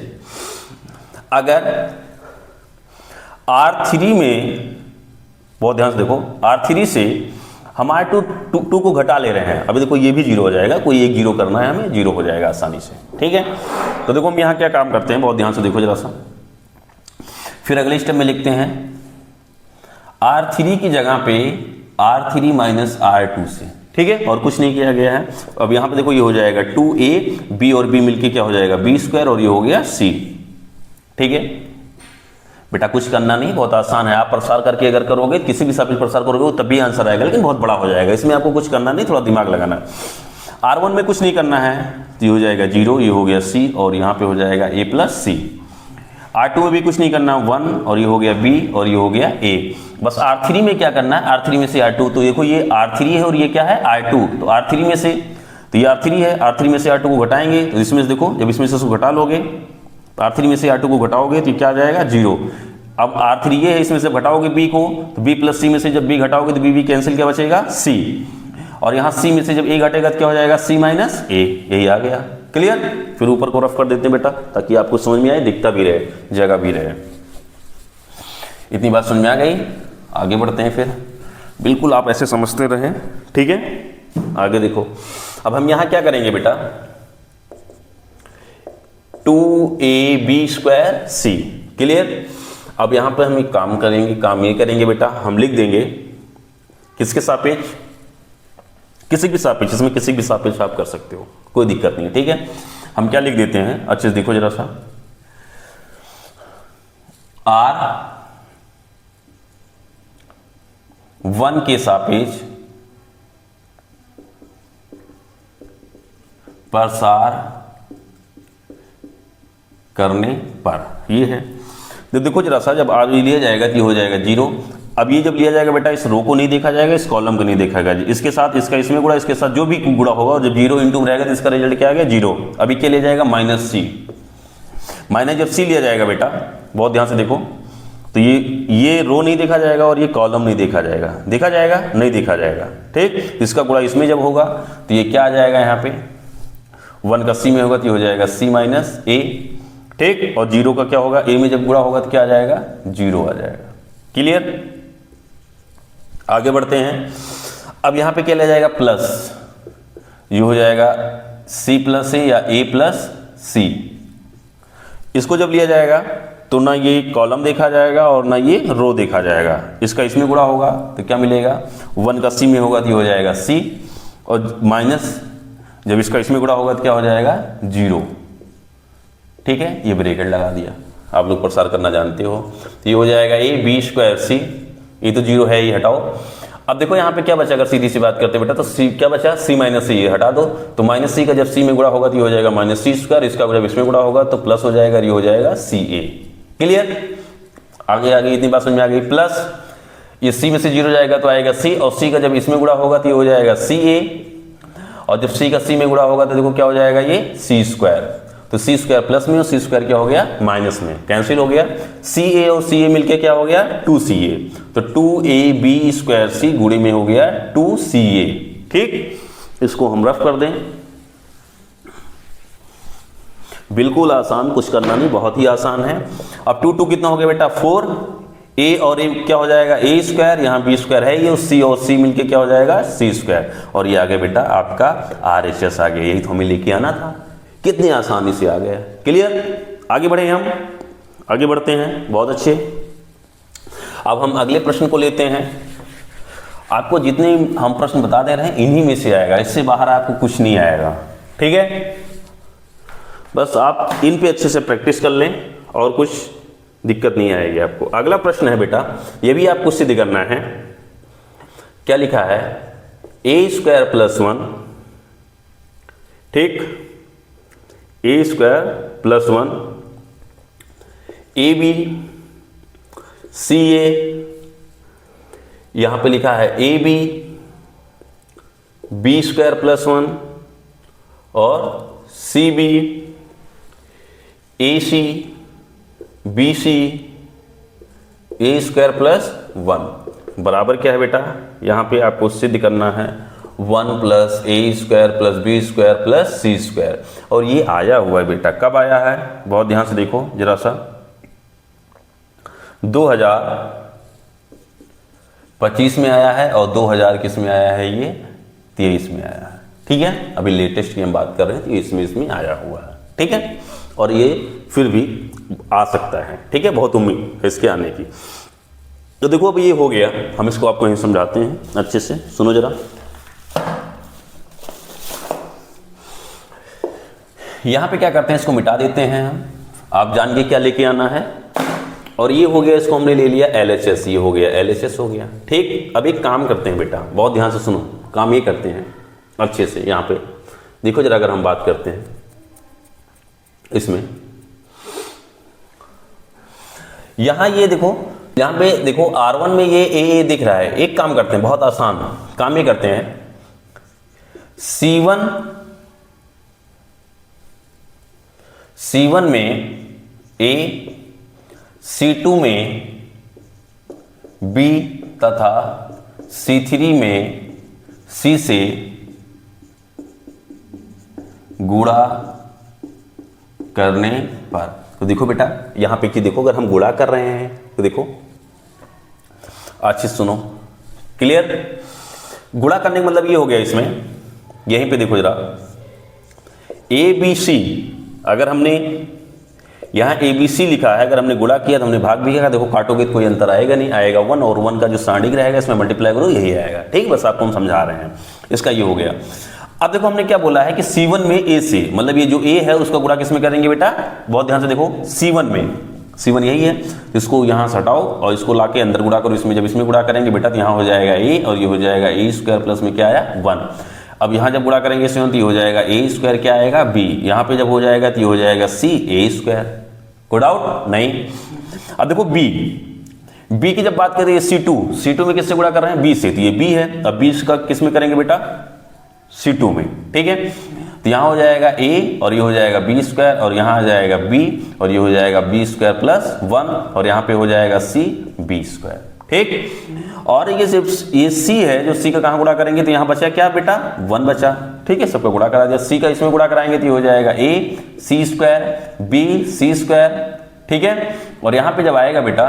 अगर R3 में, बहुत ध्यान से देखो, R3 से हमारे टू को घटा ले रहे हैं, अभी देखो ये भी 0 हो जाएगा, कोई एक 0 करना है हमें, 0 हो जाएगा आसानी से। ठीक है, तो देखो हम यहाँ क्या काम करते हैं, बहुत ध्यान से देखो जरा सा। फिर अगले स्टेप में लिखते हैं R3 की जगह पे R3 माइनस R2 से, ठीक है, और कुछ नहीं किया गया है। अब यहाँ पे देखो ये हो जाएगा 2A, B और B मिलके क्या हो जाएगा B स्क्वायर, और ये हो गया C। ठीक है बेटा, कुछ करना नहीं, बहुत आसान है। आप प्रसार करके अगर करोगे, किसी भी सब्जेक्ट प्रसार करोगे तब भी आंसर आएगा, लेकिन बहुत बड़ा हो जाएगा, इसमें आपको कुछ करना नहीं, थोड़ा दिमाग लगाना है। R1 में कुछ नहीं करना है, तो ये हो जाएगा 0, ये हो गया C, और यहाँ पे हो जाएगा A प्लस C। R2 में भी कुछ नहीं करना, 1 और ये हो गया B और ये हो गया A। बस R3 में क्या करना है, R3 में से R2, तो देखो ये R3 है और ये क्या है R2, तो R3 में से, तो ये R3 है, R3 में से R2 को घटाएंगे तो इसमें से देखो, जब इसमें से उसको घटा लोगे तो R3 में से R2 को घटाओगे तो क्या आ जाएगा 0। अब R3 ये है, इसमें से घटाओगे B को, तो B प्लस C में से जब B घटाओगे तो B कैंसिल, क्या बचेगा C, और यहाँ C में से जब A घटेगा तो क्या हो जाएगा C माइनस A, यही आ गया। क्लियर? फिर ऊपर को रफ कर देते हैं बेटा, ताकि आपको समझ में आए, दिखता भी रहे, जगह भी रहे। इतनी बात समझ में आ गई, आगे बढ़ते हैं फिर। बिल्कुल आप ऐसे समझते रहें, ठीक है। आगे देखो, अब हम यहाँ क्या करेंगे बेटा, 2ab²c। क्लियर? अब यहाँ पर हम एक काम करेंगे, काम ये करेंगे बेटा, हम लिख देंगे किसके सापेक्ष, किसी भी सापेक्ष, इसमें किसी भी सापेक्ष आप कर सकते हो, कोई दिक्कत नहीं, ठीक है। हम क्या लिख देते हैं, अच्छे से देखो जरा सा, R1 के सापेक्ष प्रसार करने पर, ये है। तो देखो जरा सा, जब R लिया जाएगा तो ये हो जाएगा 0। अब ये जब लिया जाएगा बेटा, इस रो को नहीं देखा जाएगा, इस कॉलम को नहीं देखा जाएगा, इसके साथ इसका इसमें गुणा, इसके साथ जो भी गुणा होगा, और जब 0 इंटू रहेगा तो इसका रिजल्ट क्या आ गया 0। अभी क्या लिया जाएगा -c, माइनस जब c लिया जाएगा बेटा, बहुत ध्यान से देखो, तो ये रो नहीं देखा जाएगा और ये कॉलम नहीं देखा जाएगा, देखा जाएगा नहीं देखा जाएगा, ठीक। इसका गुणा इसमें जब होगा तो ये क्या आ जाएगा, यहाँ पे 1 का c में होगा तो ये हो जाएगा c माइनस a, ठीक। और 0 का क्या होगा, a में जब गुणा होगा तो क्या आ जाएगा 0 आ जाएगा। क्लियर? आगे बढ़ते हैं। अब यहां पे क्या लिया जाएगा प्लस, ये हो जाएगा c प्लस a या a प्लस c। इसको जब लिया जाएगा तो ना ये कॉलम देखा जाएगा और ना ये रो देखा जाएगा, इसका इसमें गुणा होगा तो क्या मिलेगा, 1 का c में होगा तो ये हो जाएगा c, और माइनस जब इसका इसमें गुणा होगा तो क्या हो जाएगा 0, ठीक है। ये ब्रैकेट लगा दिया, आप लोग प्रसार करना जानते हो, तो ये हो जाएगा ab²c, ये तो 0 है, ये हटाओ। अब देखो यहाँ पे क्या बचा, अगर सीधी सी बात करते बेटा, तो c क्या बचा, c माइनस c, ये हटा दो, तो माइनस c का जब c में गुणा होगा तो ये हो जाएगा -c², इसका जब इसमें गुणा होगा तो प्लस हो जाएगा, ये हो जाएगा ca। क्लियर? आगे आगे इतनी बात समझ में आ गई। प्लस ये c में से 0 जाएगा तो आएगा c, और c का जब इसमें गुणा होगा तो ये हो जाएगा ca, और जब c का c में गुणा होगा तो देखो क्या हो जाएगा, ये c², तो c² प्लस में और c² क्या हो गया माइनस में, कैंसिल हो गया। ca और ca मिलके क्या हो गया 2ca, तो 2ab²c गुणे में हो गया 2ca, ठीक। इसको हम रफ कर दें, बिल्कुल आसान, कुछ करना नहीं, बहुत ही आसान है। अब 2 कितना हो गया बेटा 4, a और a क्या हो जाएगा a², यहाँ b² है ये, c और c मिलके क्या हो जाएगा c², और ये आ गया बेटा आपका RHS आ गया, यही तो हमें लेके आना था, कितनी आसानी से आ गया। क्लियर? आगे बढ़े, हम आगे बढ़ते हैं, बहुत अच्छे। अब हम अगले प्रश्न को लेते हैं। आपको जितने हम प्रश्न बता दे रहे हैं इन्हीं में से आएगा, इससे बाहर आपको कुछ नहीं आएगा, ठीक है। बस आप इन पे अच्छे से प्रैक्टिस कर लें और कुछ दिक्कत नहीं आएगी आपको। अगला प्रश्न है बेटा, ये भी आपको सिद्ध करना है। क्या लिखा है, a² + 1, ठीक, a² + 1 ab ca, यहां पे लिखा है ab b² + 1 और cb ac bc a² + 1 बराबर क्या है बेटा, यहां पे आपको सिद्ध करना है 1 + a² + b² + c², और ये आया हुआ है बेटा, कब आया है, बहुत ध्यान से देखो जरा सा, 2025 में आया है, और 2000 किस में आया है, ये 23 में आया है, ठीक है। अभी लेटेस्ट की हम बात कर रहे हैं, तो इसमें आया हुआ है, ठीक है, और ये फिर भी आ सकता है, ठीक है, बहुत उम्मीद है इसके आने की। तो देखो अब ये हो गया, हम इसको आपको यहीं समझाते हैं, अच्छे से सुनो जरा। यहां पे क्या करते हैं, इसको मिटा देते हैं हम, आप जानिए क्या लेके आना है, और ये हो गया, इसको हमने ले लिया LHS, ये हो गया LHS हो गया, ठीक। अब एक काम करते हैं बेटा, बहुत ध्यान से सुनो, काम ये करते हैं अच्छे से, यहाँ पे देखो जरा, अगर हम बात करते हैं इसमें यहां ये देखो, यहां पे देखो R1 में ये ए दिख रहा है। एक काम करते हैं, बहुत आसान काम ये करते हैं, C1 में A, C2 में B तथा C3 में C से गुणा करने पर, तो देखो बेटा यहां पे कि देखो, अगर हम गुणा कर रहे हैं तो देखो अच्छे सुनो, क्लियर। गुणा करने का मतलब ये हो गया, इसमें यहीं पे देखो जरा, ABC, अगर हमने यहां ABC लिखा है, अगर हमने गुणा किया तो हमने भाग भी किया, देखो काटोगे तो कोई अंतर आएगा नहीं, आएगा 1, और 1 का जो सांडिक रहेगा इसमें मल्टीप्लाई करो यही आएगा, ठीक। बस आपको हम समझा रहे हैं, इसका ये हो गया। अब देखो हमने क्या बोला है कि C1 में A से, मतलब ये जो A है उसका गुणा किसमें करेंगे बेटा, बहुत ध्यान से देखो, C1 में, C1 यही है, इसको यहां से हटाओ और इसको लाके अंदर गुणा करो, इसमें जब इसमें गुणा करेंगे बेटा तो यहां हो जाएगा A और ये हो जाएगा A² प्लस में क्या आया 1। अब यहां जब गुणा करेंगे इसमें तो ये हो जाएगा A² क्या आएगा B, यहां पे जब हो जाएगा तो ये हो जाएगा C A²। कोई डाउट नहीं। अब देखो B की जब बात करें C2 में किससे गुणा कर रहे हैं, B से, तो ये B है। अब B का किस में करेंगे बेटा, C2 में, ठीक है। तो यहां हो जाएगा A और ये हो जाएगा B² और यहां आ जाएगा B और ये हो जाएगा B² प्लस 1 और यहां पे हो जाएगा C B², ठीक। और ये सिर्फ ये C है, जो C का कहां गुणा करेंगे तो यहां बचा क्या बेटा 1 बचा, ठीक है। सबका गुणा करा दिया, C का इसमें गुणा कराएंगे तो ये हो जाएगा A C² B C², ठीक है। और यहां पे जब आएगा बेटा,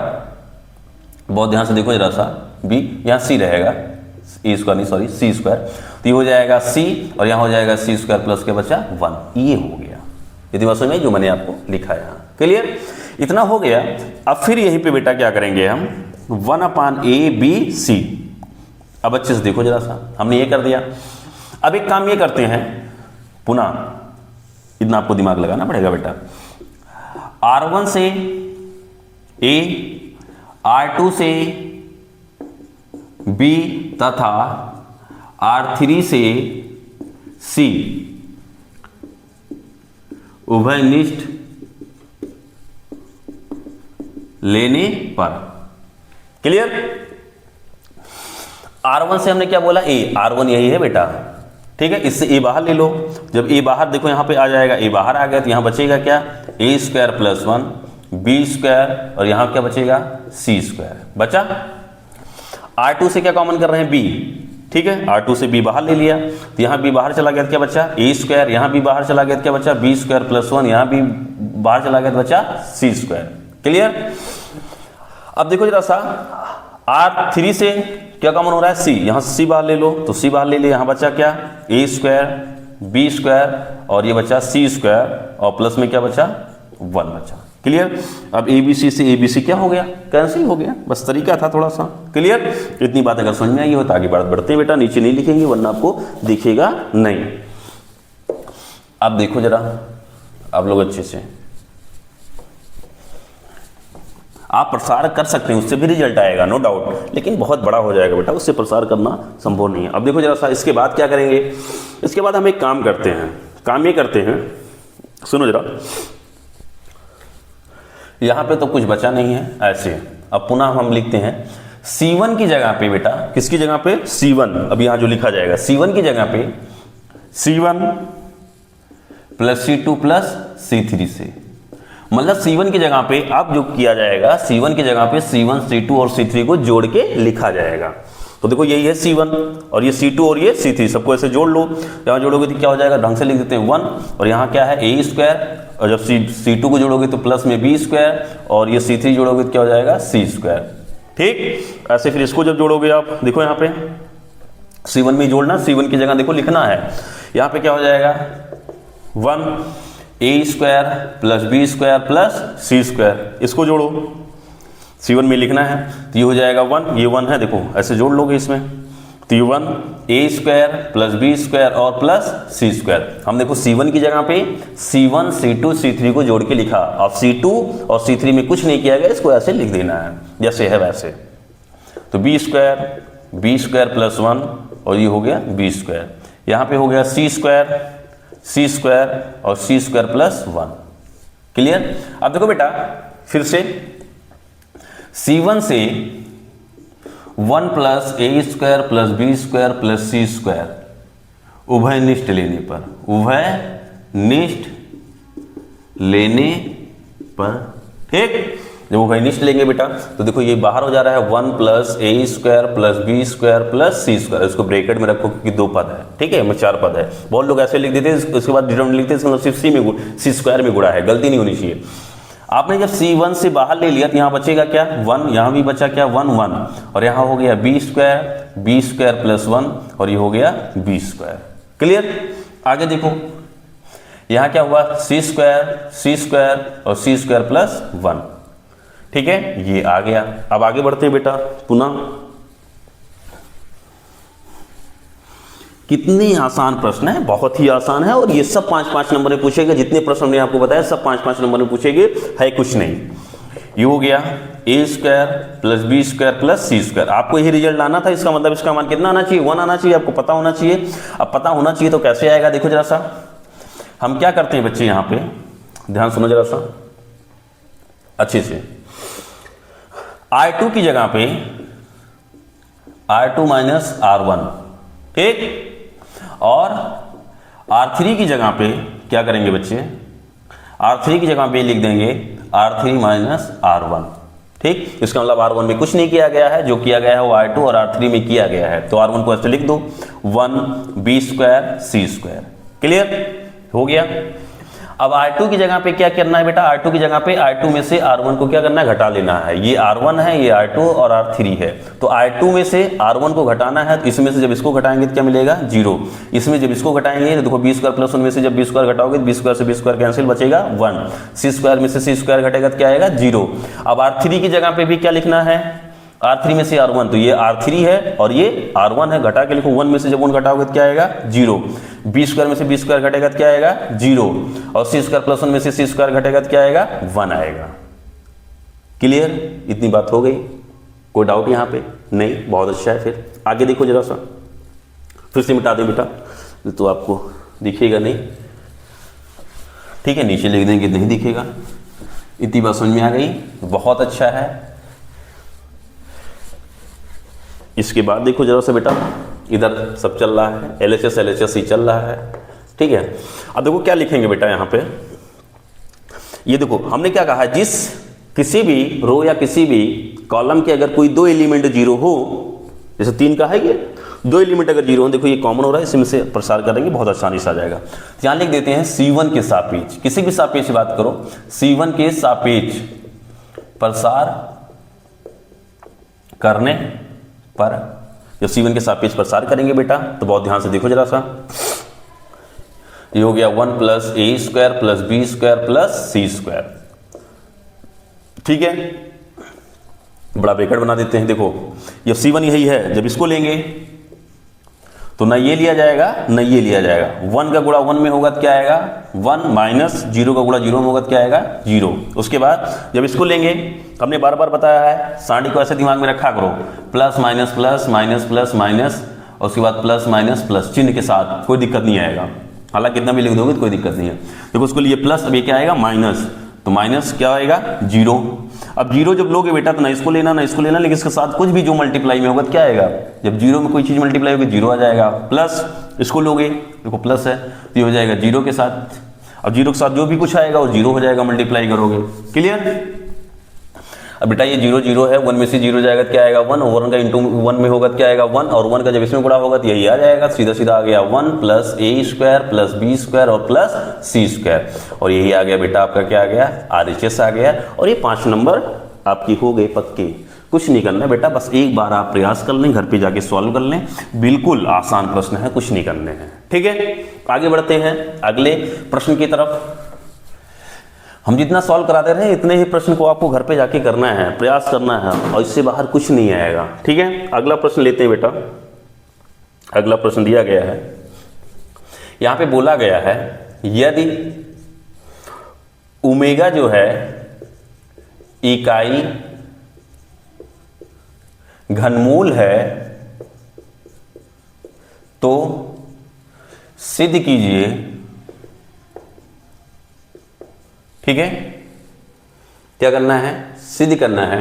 बहुत ध्यान से देखो जरा सा, B यहां C रहेगा, A² नहीं सॉरी C², तो ये हो जाएगा C और यहां हो जाएगा C² प्लस के बचा 1, ये हो गया। यदि बात समझ में जो मैंने आपको लिखा है, क्लियर, इतना हो गया। अब फिर यहीं पे बेटा क्या करेंगे हम, 1/ABC। अब अच्छे से देखो जरा सा, हमने ये कर दिया। अब एक काम ये करते हैं, पुनः इतना आपको दिमाग लगाना पड़ेगा बेटा, R1 से A, R2 से B तथा R3 से C उभयनिष्ठ लेने पर, क्लियर। R1 से हमने क्या बोला, A, R1 यही है बेटा, ठीक है। इससे A बाहर ले लो, जब A बाहर देखो यहां पे आ जाएगा, A बाहर आ गया तो यहां बचेगा क्या, A² प्लस 1 B² और यहां क्या बचेगा C² बचा। R2 से क्या कॉमन कर रहे हैं B, ठीक है। R2 से B बाहर ले लिया तो यहां B बाहर चला गया तो क्या बचा A², यहां B बाहर चला गया तो क्या बचा B² प्लस 1, यहां B बाहर चला गया तो बचा C², क्लियर। अब देखो जरा सा, R3 से क्या कॉमन हो रहा है C, यहां से C बाहर ले लो तो C बाहर ले लिया, यहां बचा क्या A² B² और ये बचा C² और प्लस में क्या बचा 1 बचा, क्लियर। अब ABC से ABC क्या हो गया, कैंसिल हो गया, बस तरीका था थोड़ा सा, क्लियर। इतनी बात अगर समझ में आई हो तो आगे बढ़ते हैं बेटा, नीचे नहीं लिखेंगे वरना आपको दिखेगा नहीं। अब देखो जरा, आप लोग अच्छे से आप प्रसार कर सकते हैं, उससे भी रिजल्ट आएगा नो डाउट, लेकिन बहुत बड़ा हो जाएगा बेटा, उससे प्रसार करना संभव नहीं है। अब देखो जरा सा, इसके बाद क्या करेंगे, इसके बाद हम एक काम करते हैं, काम ये करते हैं, सुनो जरा, यहां पे तो कुछ बचा नहीं है ऐसे। अब पुनः हम लिखते हैं C1 की जगह पे बेटा, किसकी जगह पे C1, अब यहां जो लिखा जाएगा C1 की जगह पे C1 plus C2 plus C3 से, मतलब C1 की जगह पे अब जो किया जाएगा, C1 की जगह पे C1 C2 और C3 को जोड़ के लिखा जाएगा। तो देखो यही है C1 और ये C2 और ये C3, सबको ऐसे जोड़ लो, यहां जोड़ोगे तो क्या हो जाएगा, ढंग से लिख देते हैं 1 और यहाँ क्या है A² और जब C2 को जोड़ोगे तो प्लस में B² और ये C3 जोड़ोगे तो क्या हो जाएगा C², ठीक। ऐसे फिर इसको जब जोड़ोगे आप देखो यहाँ पे C1 में जोड़ना, C1 की जगह देखो लिखना है, यहाँ पे क्या हो जाएगा 1A² plus B² plus C², इसको जोड़ो, C1 में लिखना है तो ये हो जाएगा 1, ये 1 है देखो, ऐसे जोड़ लोगे इसमें तो ये 1A² प्लस B² और प्लस C²। हम देखो C1 की जगह पे C1 C2 C3 को जोड़ के लिखा, अब C2 और C3 में कुछ नहीं किया गया, इसको ऐसे लिख देना है जैसे है वैसे। तो B² प्लस 1 और ये हो गया B², यहाँ पे हो गया C² और C² प्लस 1, क्लियर। अब देखो बेटा फिर से C1 से 1 plus A square plus B square plus C square उभयनिष्ठ लेने पर, उभयनिष्ठ लेने पर, ठीक। जब उभयनिष्ठ लेंगे बेटा तो देखो ये बाहर हो जा रहा है 1 plus A square plus B square plus C square, इसको ब्रैकेट में रखो क्योंकि 2 पद है, ठीक है, मैं 4 पद है। बहुत लोग ऐसे लिख देते हैं, उसके बाद डिनोमिनेटर लिखते हैं, मतलब सिर्फ सी स्क्वायर में गुणा है, गलती नहीं होनी चाहिए। आपने जब C1 से बाहर ले लिया तो यहाँ बचेगा क्या 1, यहाँ भी बचा क्या 1 1, और यहाँ हो गया बी स्क्वायर प्लस 1 और ये हो गया बी स्क्वायर। क्लियर। आगे देखो यहाँ क्या हुआ सी स्क्वायर और सी स्क्वायर प्लस 1, ठीक है, ये आ गया। अब आगे बढ़ते हैं बेटा पुनः। कितने आसान प्रश्न है, बहुत ही आसान है, और ये सब 5-5 नंबर में पूछेगा। जितने प्रश्न हमने आपको बताया सब 5-5 नंबर में पूछेंगे, है कुछ नहीं। ये हो गया A square plus B square plus C square. आपको यही रिजल्ट लाना था, इसका मतलब इसका मान कितना आना चाहिए 1 आना चाहिए, आपको पता होना चाहिए। अब पता होना चाहिए तो कैसे आएगा, देखो जरा सा। हम क्या करते हैं बच्चे, यहाँ पे ध्यान सुनो जरा सा अच्छे से। R2 की जगह पे R2 माइनस R1, ठीक, और R3 की जगह पे क्या करेंगे बच्चे, R3 की जगह पे लिख देंगे R3 माइनस R1, ठीक। इसका मतलब R1 में कुछ नहीं किया गया है, जो किया गया है वो R2 और R3 में किया गया है, तो R1 को ऐसे लिख दो 1 बी स्क्वायर सी स्क्वायर। क्लियर हो गया। अब R2 की जगह पे क्या करना है बेटा, R2 की जगह पे R2 में से R1 को क्या करना है, घटा लेना है। ये R1 है, ये R2 और R3 है, तो R2 में से R1 को घटाना है, तो इसमें से जब इसको घटाएंगे तो क्या मिलेगा 0। इसमें जब इसको घटाएंगे तो देखो बी स्क्वायर प्लस 1 में से जब बी स्क्वायर घटाओगे तो बी स्क्वायर से बी स्क्वायर कैंसिल, बचेगा 1। सी स्क्वायर में से सी स्क्वायर घटेगा तो क्या आएगा 0। अब R3 की जगह पे भी क्या लिखना है, R3 में से R1, तो ये R3 है और ये R1 है, घटा के लिखो 1 में से जब 1 घटाओगे तो क्या आएगा 0। बी स्क्वायर में से बी स्क्वायर घटेगा तो क्या आएगा 0, और सी स्क्वायर प्लस 1 में से सी स्क्वायर घटेगा तो क्या आएगा 1 आएगा। क्लियर, इतनी बात हो गई, कोई डाउट यहाँ पे नहीं, बहुत अच्छा है। फिर आगे देखो जरा सा, फिर से मिटा दे बेटा तो आपको दिखेगा नहीं, ठीक है, नीचे लिख देंगे नहीं दिखेगा। इतनी बात समझ में आ गई, बहुत अच्छा है। इसके बाद देखो जरा सा बेटा, इधर सब चल रहा है, LHS ही चल रहा है, ठीक है। अब देखो क्या लिखेंगे बेटा यहाँ पे, ये देखो हमने क्या कहा, जिस किसी भी रो या किसी भी कॉलम के अगर कोई 2 एलिमेंट 0 हो, जैसे 3 का है, ये 2 एलिमेंट अगर 0 हो, देखो ये कॉमन हो रहा है, इसमें से प्रसार करेंगे बहुत आसानी से आ जाएगा। यहाँ लिख देते हैं C1 के सापेक्ष, किसी भी सापेक्ष की बात करो, C1 के सापेक्ष प्रसार करने पर, जब C1 के सापेक्ष प्रसार करेंगे बेटा तो बहुत ध्यान से देखो जरा सा, ये हो गया 1 plus A square plus B square plus C square, ठीक है। बड़ा ब्रैकेट बना देते हैं। देखो जब C1 यही है, जब इसको लेंगे तो ना ये लिया जाएगा ना ये लिया जाएगा, 1 का गुणा 1 में होगा तो क्या आएगा 1, माइनस 0 का गुणा 0 में होगा तो क्या आएगा 0। उसके बाद जब इसको लेंगे, हमने बार बार बताया है, सारणी को ऐसे दिमाग में रखा करो, plus minus plus minus plus minus, और उसके बाद प्लस माइनस प्लस चिन्ह के साथ, कोई दिक्कत नहीं आएगा, हालांकि कितना भी लिख दोगे तो कोई दिक्कत नहीं है। देखो उसको लिए प्लस, अब ये क्या आएगा माइनस, तो माइनस क्या आएगा 0। अब 0 जब लोगे बेटा तो ना इसको लेना ना इसको लेना, लेकिन इसके साथ कुछ भी जो मल्टीप्लाई में होगा तो क्या आएगा, जब 0 में कोई चीज मल्टीप्लाई होगी 0 आ जाएगा। प्लस इसको लोगे, देखो प्लस है तो ये हो जाएगा 0 के साथ, अब 0 के साथ जो भी कुछ आएगा वो 0 हो जाएगा, मल्टीप्लाई करोगे। क्लियर। अब बेटा ये 0 0 है, 1 में से 0 जाएगा तो क्या आएगा 1, और 1 का इंटू 1 में होगा तो क्या आएगा 1, और 1 का जब इसमें गुणा होगा तो यही आ जाएगा, सीधा सीधा आ गया 1 plus A square plus B square और प्लस सी स्क्वायर, और यही आ गया बेटा आपका क्या आ गया RHS आ गया। और ये 5 नंबर आपकी हो गए पक्के। कुछ नहीं करना बेटा, बस एक बार आप प्रयास कर लें, घर पे जाके सॉल्व कर लें, बिल्कुल आसान प्रश्न है, कुछ नहीं करने हैं, ठीक है। आगे बढ़ते हैं अगले प्रश्न की तरफ। हम जितना सॉल्व कराते रहे इतने ही प्रश्न को आपको घर पे जाके करना है, प्रयास करना है, और इससे बाहर कुछ नहीं आएगा, ठीक है। अगला प्रश्न लेते हैं बेटा। अगला प्रश्न दिया गया है, यहां पे बोला गया है, यदि ओमेगा जो है इकाई घनमूल है तो सिद्ध कीजिए, ठीक है। क्या करना है, सिद्ध करना है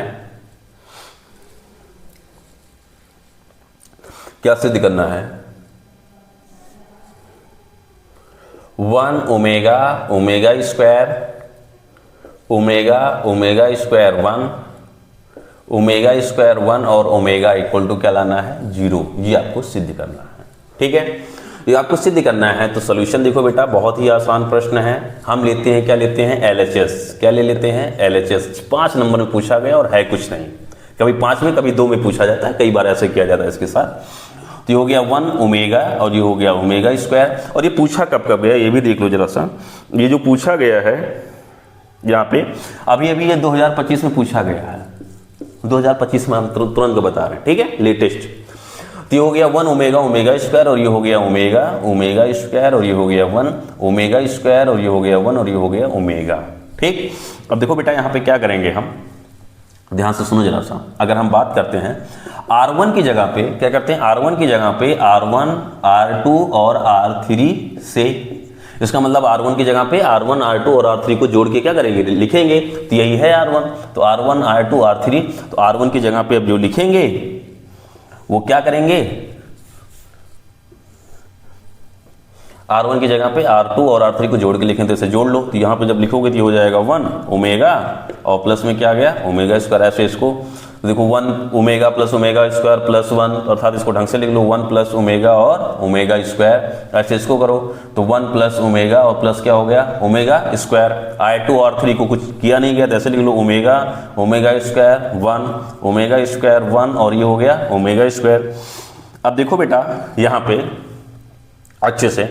क्या सिद्ध करना है? 1 omega omega square omega omega square 1 omega square 1 और ओमेगा इक्वल टू क्या लाना है? 0। ये आपको सिद्ध करना है। ठीक है, ये आपको सिद्ध करना है। तो सोल्यूशन देखो बेटा, बहुत ही आसान प्रश्न है। हम लेते हैं, क्या लेते हैं? LHS। क्या ले लेते हैं? LHS। 5 नंबर में पूछा गया और है कुछ नहीं। कभी 5 में कभी 2 में पूछा जाता है, कई बार ऐसे किया जाता है इसके साथ। तो ये हो गया 1 ओमेगा और ये हो गया ओमेगा स्क्वायर। और ये पूछा कब कब गया ये भी देख लो जरा सा। ये जो पूछा गया है यहाँ पे अभी अभी ये 2025 में पूछा गया है। 2025 में हम तुरंत बता रहे हैं। ठीक है, लेटेस्ट। तो ये हो गया 1 ओमेगा ओमेगा स्क्वायर और ये हो गया ओमेगा ओमेगा स्क्वायर और ये हो गया 1 ओमेगा स्क्वायर और ये हो गया 1 और ये हो गया ओमेगा। ठीक, अब देखो बेटा यहाँ पे क्या करेंगे हम, ध्यान से सुनो जरा सा। अगर हम बात करते हैं R1 की जगह पे, क्या करते हैं? R1 की जगह पे R1 R2 और R3 से, इसका मतलब R1 की जगह पे R1 R2 और R3 को जोड़ के क्या करेंगे? लिखेंगे। तो यही है R1। तो R1 R2 R3, तो R1 की जगह पे अब जो लिखेंगे वो क्या करेंगे? R1 की जगह पे R2 और R3 को जोड़ के लिखें तो इसे जोड़ लो। तो यहाँ पे जब लिखोगे तो ये हो जाएगा 1 ओमेगा और प्लस में क्या गया? Omega square. ऐसे इसको देखो 1 omega plus omega square plus 1, अर्थात इसको ढंग से लिख लो 1 प्लस ओमेगा और ओमेगा स्क्वायर। ऐसे इसको करो तो 1 प्लस ओमेगा और प्लस क्या हो गया? Omega square. I2 और 3 को कुछ किया नहीं गया तो ऐसे लिख लो omega omega square 1 omega square 1 और ये हो गया ओमेगा स्क्वायर। अब देखो बेटा यहाँ पे अच्छे से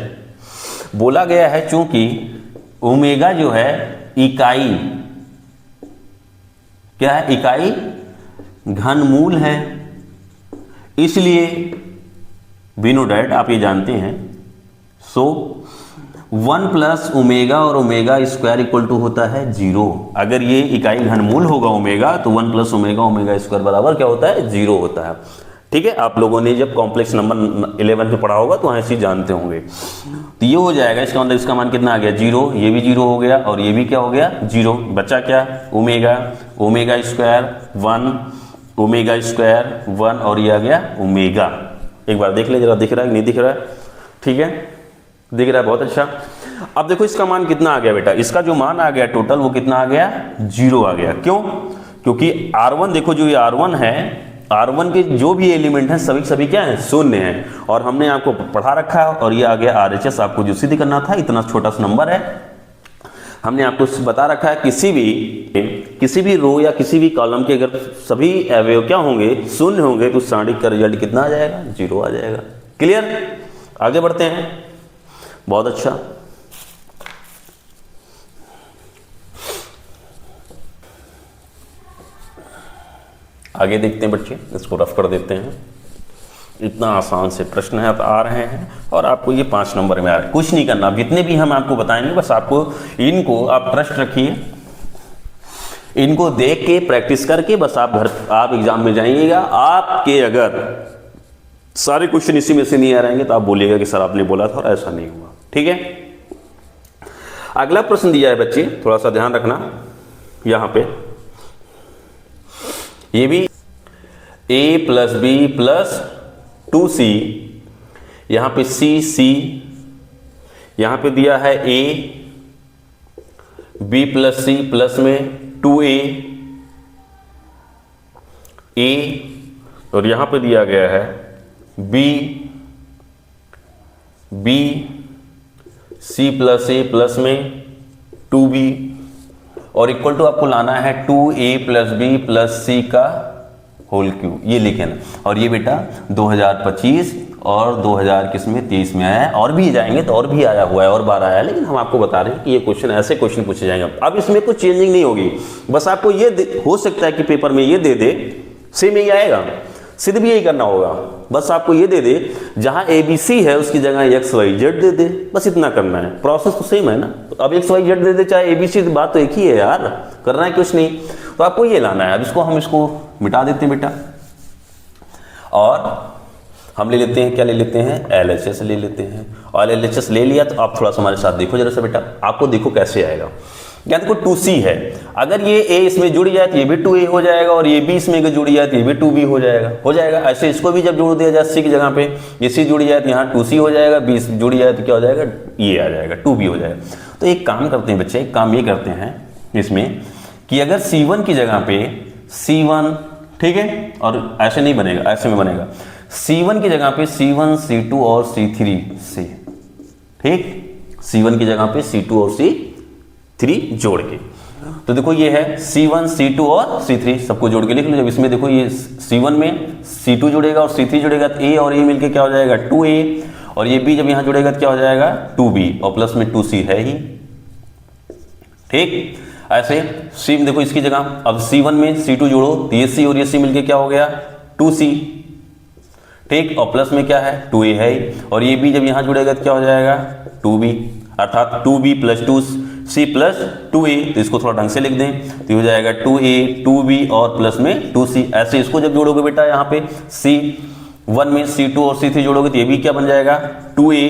बोला गया है, चूंकि ओमेगा जो है इकाई क्या है? इकाई घनमूल है, इसलिए वी नो डैट, आप ये जानते हैं। सो 1 प्लस ओमेगा और ओमेगा स्क्वायर इक्वल टू होता है 0। अगर ये इकाई घनमूल होगा ओमेगा तो 1 प्लस ओमेगा ओमेगा स्क्वायर बराबर क्या होता है? 0 होता है। ठीक है, आप लोगों ने जब कॉम्प्लेक्स नंबर 11 में पढ़ा होगा तो वहाँ ऐसे जानते होंगे। तो ये हो जाएगा, इसका मतलब इसका मान कितना आ गया? 0। ये भी 0 हो गया और ये भी क्या हो गया? 0। बचा क्या? Omega omega square 1 omega square 1 और ये आ गया ओमेगा। एक बार देख ले जरा, दिख रहा है नहीं दिख रहा है? ठीक है, दिख रहा है, बहुत अच्छा। अब देखो इसका मान कितना आ गया बेटा? इसका जो मान आ गया टोटल वो कितना आ गया? 0 आ गया। क्यों? क्योंकि R1 देखो, जो ये R1 है, R1 के जो भी एलिमेंट हैं सभी क्या हैं? शून्य हैं। और हमने आपको पढ़ा रखा है और ये आ गया RHS। आपको जो सिद्ध करना था, इतना छोटा सा नंबर है, हमने आपको बता रखा है। किसी भी रो या किसी भी कॉलम के अगर सभी अवयव क्या होंगे? शून्य होंगे तो सारणिक का रिजल्ट कितना आ जाएगा? 0 आ जाएगा। क्लियर? आगे बढ़ते हैं। बहुत अच्छा। आगे देखते हैं बच्चे, इसको रफ कर देते हैं। इतना आसान से प्रश्न है आ रहे हैं और आपको ये 5 नंबर में आ रहा है। कुछ नहीं करना, जितने भी हम आपको बताएंगे बस आपको इनको आप ट्रस्ट रखिए, इनको देख के प्रैक्टिस करके बस आप एग्जाम में जाइएगा। आपके अगर सारे क्वेश्चन इसी में से नहीं आ रहेंगे तो आप बोलिएगा कि सर आपने बोला था और ऐसा नहीं हुआ। ठीक है, अगला प्रश्न दिया है बच्चे, थोड़ा सा ध्यान रखना। यहां पे ये भी a plus B plus 2c, यहां पे c, यहां पे दिया है a, b plus c plus में 2a, a और यहां पे दिया गया है b, c plus a plus में 2b और इक्वल टू आपको लाना है 2a plus b plus c का होल क्यूब। ये लिखे ना, और ये बेटा 2025 और 2023 में आया है, और भी जाएंगे तो और भी आया हुआ है, और बार आया है, लेकिन हम आपको बता रहे हैं कि ये क्वेश्चन ऐसे क्वेश्चन पूछे जाएंगे। अब इसमें कुछ चेंजिंग नहीं होगी, बस आपको ये हो सकता है कि पेपर में ये दे दे, सेम यही आएगा, सिद्ध भी यही करना होगा। बस आपको ये दे दे, जहां ABC है उसकी जगह XYZ दे दे, बस इतना करना है। प्रोसेस तो सेम है ना, तो अब XYZ दे दे चाहे ABC, बात तो एक ही है यार, करना है कुछ नहीं। तो आपको ये लाना है। अब इसको मिटा देते हैं बेटा, और हम ले लेते हैं, क्या ले लेते हैं? LHS ले लेते हैं। और LHS ले लिया तो आप थोड़ा सा हमारे साथ देखो जरा सा बेटा, आपको देखो कैसे आएगा। या देखो 2c है, अगर ये a इसमें जुड़ जाए तो ये भी 2a हो जाएगा, और ये b इसमें अगर जुड़ जाए तो ये भी 2b हो जाएगा। ऐसे इसको भी जब जोड़ दिया जाए c की जगह पे, ये c जुड़ जाए तो यहाँ 2c हो जाएगा, b जुड़ जाए तो क्या हो जाएगा, ये आ जाएगा, 2b हो जाएगा। तो एक काम करते हैं बच्चे, एक काम ये करते हैं इसमें कि अगर c1 की जगह पे c1, ठीक है, और ऐसे नहीं बनेगा, ऐसे में बनेगा, c1 की जगह पे c1 c2 और c3 c, ठीक, c1 की जगह पे c2 और c3 जोड़ के, तो देखो ये है c1 c2 और c3 सबको जोड़ के लिख लो। जब इसमें देखो ये c1 में c2 जुड़ेगा और c3 जुड़ेगा तो a और a मिलके क्या हो जाएगा 2a, और ये b जब यहां जुड़ेगा तो क्या हो जाएगा 2b, और प्लस में 2c है ही, ठीक। ऐसे c देखो इसकी जगह अब c1 में c2 जोड़ो तो ये c और ये c मिलके क्या हो गया 2c, ठीक, और प्लस में क्या है 2a है ही, और ये b जब यहां जुड़ेगा तो क्या हो जाएगा 2b, अर्थात 2b plus 2c plus 2a, तो इसको थोड़ा ढंग से लिख दें तो हो जाएगा 2a 2b और प्लस में 2c। ऐसे इसको जब जोड़ोगे बेटा यहाँ पे c1 में c2 और c3 जोड़ोगे तो ये भी क्या बन जाएगा 2a,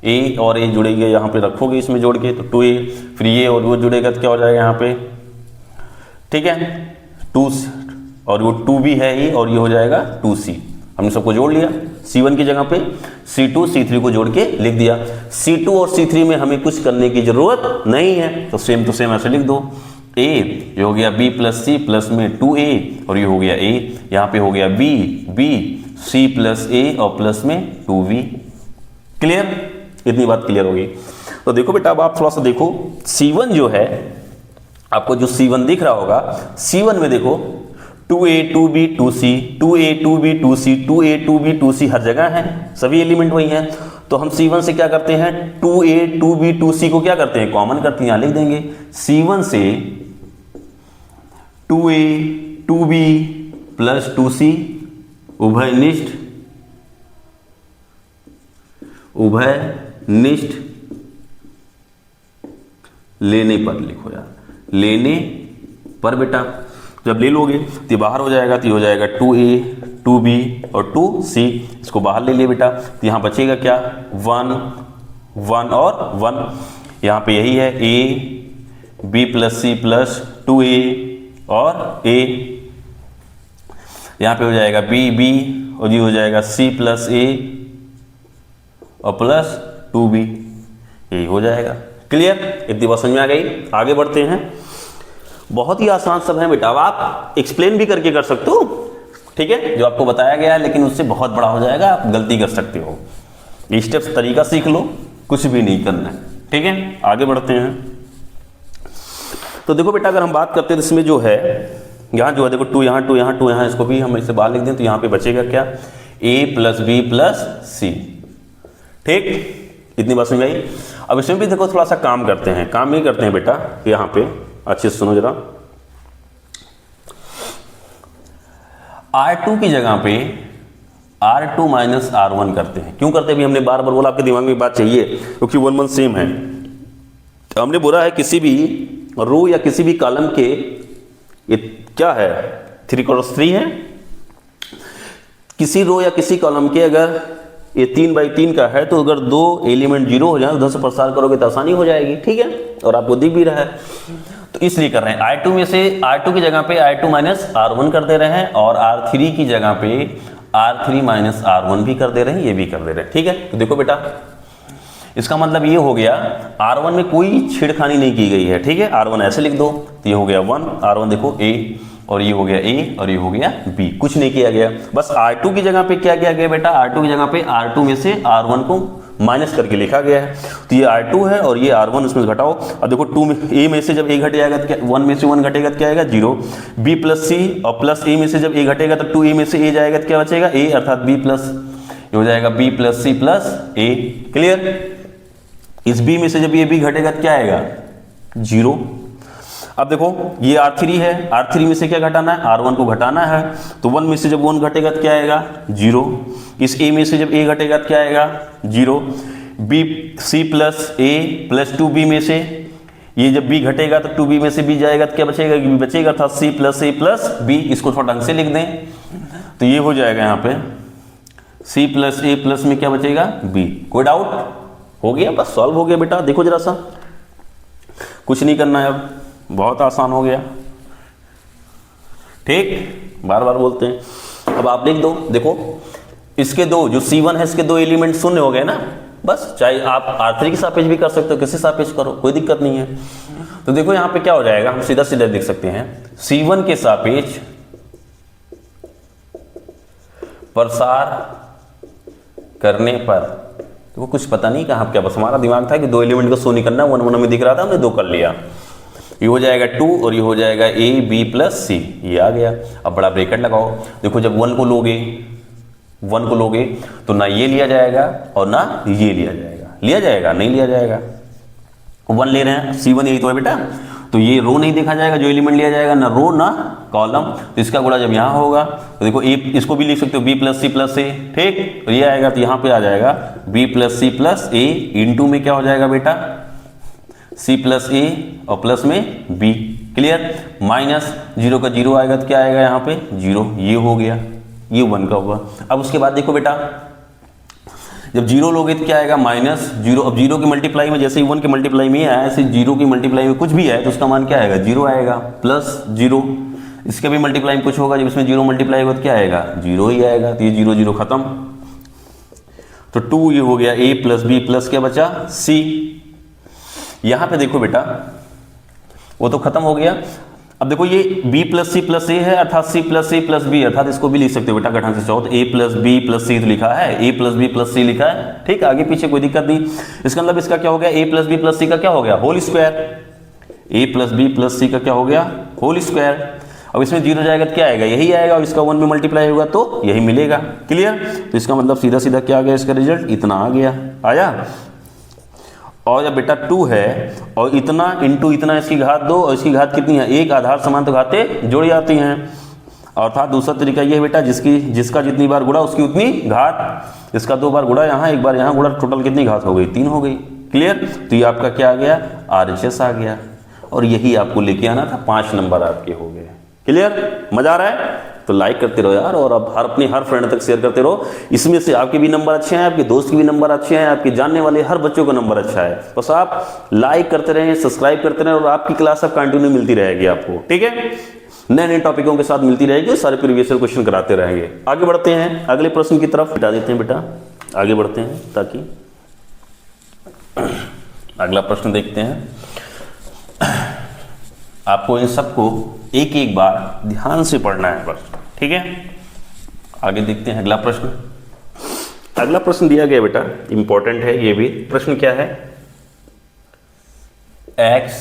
a और a जुड़ेंगे यहाँ पे रखोगे इसमें जोड़ के तो 2a, फिर ये और वो जुड़ेगा तो क्या हो जाएगा यहाँ पे, ठीक है, 2 और वो 2b है ही, और ये हो जाएगा 2c। हमने सबको जोड़ लिया, c1 की जगह पे c2 c3 को जोड़ के लिख दिया। c2 और c3 में हमें कुछ करने की जरूरत नहीं है, तो सेम ऐसे लिख दो, a ये हो गया b प्लस c प्लस में 2a, और ये हो गया a, यहाँ पे हो गया b c प्लस a और प्लस में 2b। क्लियर, इतनी बात क्लियर होगी। तो देखो बेटा अब आप थोड़ा सा देखो c1 जो है, आपको जो c1 दिख रहा होगा, c1 में देखो 2a 2b 2c 2a 2b 2c 2a 2b 2c हर जगह है, सभी एलिमेंट वही हैं। तो हम c1 से क्या करते हैं 2a 2b 2c को क्या करते हैं कॉमन करते हैं, यहाँ लिख देंगे c1 से 2a 2b प्लस 2c उभयनिष्ठ लेने पर लिखो यार, लेने पर बेटा जब ले लोगे तो ये बाहर हो जाएगा, तो ये हो जाएगा 2a 2b और 2c, इसको बाहर ले लिए बेटा, तो यहाँ बचेगा क्या 1 1 और 1, यहाँ पे यही है a b plus c plus 2a और a, यहाँ पे हो जाएगा b और ये हो जाएगा c प्लस a और प्लस 2b, यही हो जाएगा। क्लियर, इतनी बात समझ में आ गई। आगे बढ़ते हैं, बहुत ही आसान सब है बेटा, आप एक्सप्लेन भी करके कर सकते हो, ठीक है, जो आपको बताया गया है, लेकिन उससे बहुत बड़ा हो जाएगा, आप गलती कर सकते हो। ये स्टेप्स तरीका सीख लो, कुछ भी नहीं करना है, ठीक है। आगे बढ़ते हैं, तो देखो बेटा अगर हम बात करते हैं तो इसमें जो है यहाँ जो है देखो 2 यहाँ 2 यहाँ 2 यहाँ, इसको भी हम इसे बाहर लिख दें तो यहाँ पे बचेगा क्या a plus b plus c, ठीक, इतनी बात समझ आई। अब इसमें भी देखो थोड़ा सा काम करते हैं, काम ये करते हैं बेटा, यहाँ पे अच्छे से सुनो जरा, R2 की जगह पे R2 माइनस R1 करते हैं। क्यों करते हैं, भी हमने बार बार बोला, आपके दिमाग में बात चाहिए, क्योंकि 1 1 सेम है। तो हमने बोला है किसी भी रो या किसी भी कॉलम के, ये क्या है 3×3 है, किसी रो या किसी कॉलम के अगर ये 3×3 का है, तो अगर 2 एलिमेंट 0 हो जाए उधर से प्रसार करोगे तो आसानी हो जाएगी, ठीक है, और आपको दिख भी रहा है, तो इसलिए कर रहे हैं। R2 में से R2 की जगह पे R2 माइनस R1 कर दे रहे हैं, और R3 की जगह पे R3 माइनस R1 भी कर दे रहे हैं, ये भी कर दे रहे हैं, ठीक है। तो देखो बेटा इसका मतलब ये हो गया R1 में कोई छेड़खानी नहीं की गई है, ठीक है, R1 ऐसे लिख दो तो ये हो गया 1, R1 देखो A, और ये हो गया A और ये हो गया B, कुछ नहीं किया गया, बस R2 की जगह पे क्या किया गया बेटा, R2 की जगह पे R2 में से R1 को माइनस करके लिखा गया है, तो ये R2 है और ये R1 इसमें घटाओ। अब देखो 2 में A में से जब A घट जाएगा तो क्या 1 में से 1 घटेगा तो क्या आएगा 0, B प्लस C और प्लस A में से जब A घटेगा तो 2A में से A जाएगा तो क्या बचेगा A, अर्थात B प्लस, ये हो जाएगा B plus C plus A। Clear, इस B में से जब ये B घटेगा तो क्या आएगा 0। अब देखो ये R3 है, R3 में से क्या घटाना है R1 को घटाना है, तो 1 में से जब 1 घटेगा तो क्या आएगा 0, इस A में से जब A घटेगा तो क्या आएगा 0, B C plus A plus 2B में से ये जब B घटेगा तो 2B में से B जाएगा तो क्या बचेगा B बचेगा, था C plus A plus B, इसको थोड़ा ढंग से लिख दें तो ये हो जाएगा यहाँ पे C प्लस A प्लस में क्या बचेगा B। कोई डाउट, हो गया, बस सॉल्व हो गया बेटा। देखो जरा सा कुछ नहीं करना है, अब बहुत आसान हो गया। ठीक, बार बार बोलते हैं। अब आप लिख दो, देखो इसके दो जो C1 है इसके दो एलिमेंट शून्य हो गए ना, बस चाहे आप R3 के सापेक्ष भी कर सकते हो, किसी सापेक्ष करो, कोई दिक्कत नहीं है। तो देखो यहां पे क्या हो जाएगा, हम सीधा सीधा देख सकते हैं, C1 के सापेक्ष प्रसार करने पर, देखो कुछ पता नहीं कहाँ क्या, बस हमारा दिमाग था कि दो एलिमेंट को शून्य करना, 1 1 में दिख रहा था, हमने 2 कर लिया। ये हो जाएगा 2 और ये हो जाएगा AB + C, ये आ गया। अब बड़ा ब्रैकेट लगाओ, देखो जब 1 को लोगे तो ना ये लिया जाएगा और ना ये लिया जाएगा, नहीं लिया जाएगा। 1 ले रहे हैं, C1 यही तो है बेटा, तो ये रो नहीं देखा जाएगा, जो एलिमेंट लिया जाएगा ना रो ना कॉलम, तो इसका गुणा जब यहाँ होगा तो देखो A, इसको भी लिख सकते हो B + C + A, ठीक, तो ये आएगा तो यहाँ पे आ जाएगा B + C + A, इनटू में क्या हो जाएगा बेटा C + A और प्लस में B, क्लियर। माइनस 0 का 0 आएगा तो क्या आएगा यहाँ पे 0, ये हो गया, ये 1 का हुआ। अब उसके बाद देखो बेटा जब 0 लोगे तो क्या आएगा -0, अब 0 की मल्टीप्लाई में जैसे ही 1 के मल्टीप्लाई में आया, ऐसे 0 की मल्टीप्लाई में कुछ भी है तो उसका मान क्या आएगा 0 आएगा, +0, इसके भी मल्टीप्लाई में कुछ होगा, जब इसमें 0 मल्टीप्लाई होगा तो क्या आएगा 0 ही आएगा, तो ये 0 0 खत्म, तो 2 ये हो गया A + B प्लस क्या बचा C। यहां पे देखो बेटा वो तो खत्म हो गया। अब देखो ये B + C + A है, अर्थात C + A + B, अर्थात इसको भी लिख सकते हो बेटा गठन से चाहो तो A + B + C तो लिखा है, A + B + C लिखा है, ठीक, आगे पीछे कोई दिक्कत नहीं। इसका मतलब इसका क्या हो गया, A + B + C का क्या हो गया whole square, A + B + C का क्या हो गया होल स्क्वायर। अब इसमें 0 जाएगा तो क्या आएगा यही आएगा, और इसका 1 में मल्टीप्लाई होगा तो यही मिलेगा, क्लियर। तो इसका मतलब सीधा सीधा क्या आ गया, इसका रिजल्ट इतना आ गया, आया। और जब बेटा 2 है और इतना इंटू इतना, इसकी घात 2 और इसकी घात कितनी है 1, आधार समान तो घातें जुड़ जाती हैं। अर्थात दूसरा तरीका ये है बेटा जिसका जितनी बार गुणा उसकी उतनी घात, इसका 2 बार गुणा यहाँ 1 बार यहाँ गुणा, टोटल कितनी घात हो गई 3 हो गई, क्लियर। तो ये आपका क्या आ गया RHS आ गया, और यही आपको लेके आना था, 5 नंबर आपके हो गए, क्लियर। मजा आ रहा है तो लाइक करते रहो यार, और अब हर फ्रेंड तक शेयर करते रहो। इसमें से आपके भी नंबर अच्छे हैं, आपके दोस्त के भी नंबर अच्छे हैं, आपके जानने वाले हर बच्चों का नंबर अच्छा है, बस आप लाइक करते रहें, सब्सक्राइब करते रहें, और आपकी क्लास अब कंटिन्यू मिलती रहेगी आपको, ठीक है, नए नए टॉपिकों के साथ मिलती रहेगी, सारे प्रीवियस ईयर क्वेश्चन कराते रहेंगे। आगे बढ़ते हैं अगले प्रश्न की तरफ, हटा देते हैं बेटा, आगे बढ़ते हैं ताकि अगला प्रश्न देखते हैं। आपको इन सबको एक एक बार ध्यान से पढ़ना है बस, ठीक है। आगे देखते हैं अगला प्रश्न। अगला प्रश्न दिया गया बेटा, इंपॉर्टेंट है ये भी। प्रश्न क्या है, x,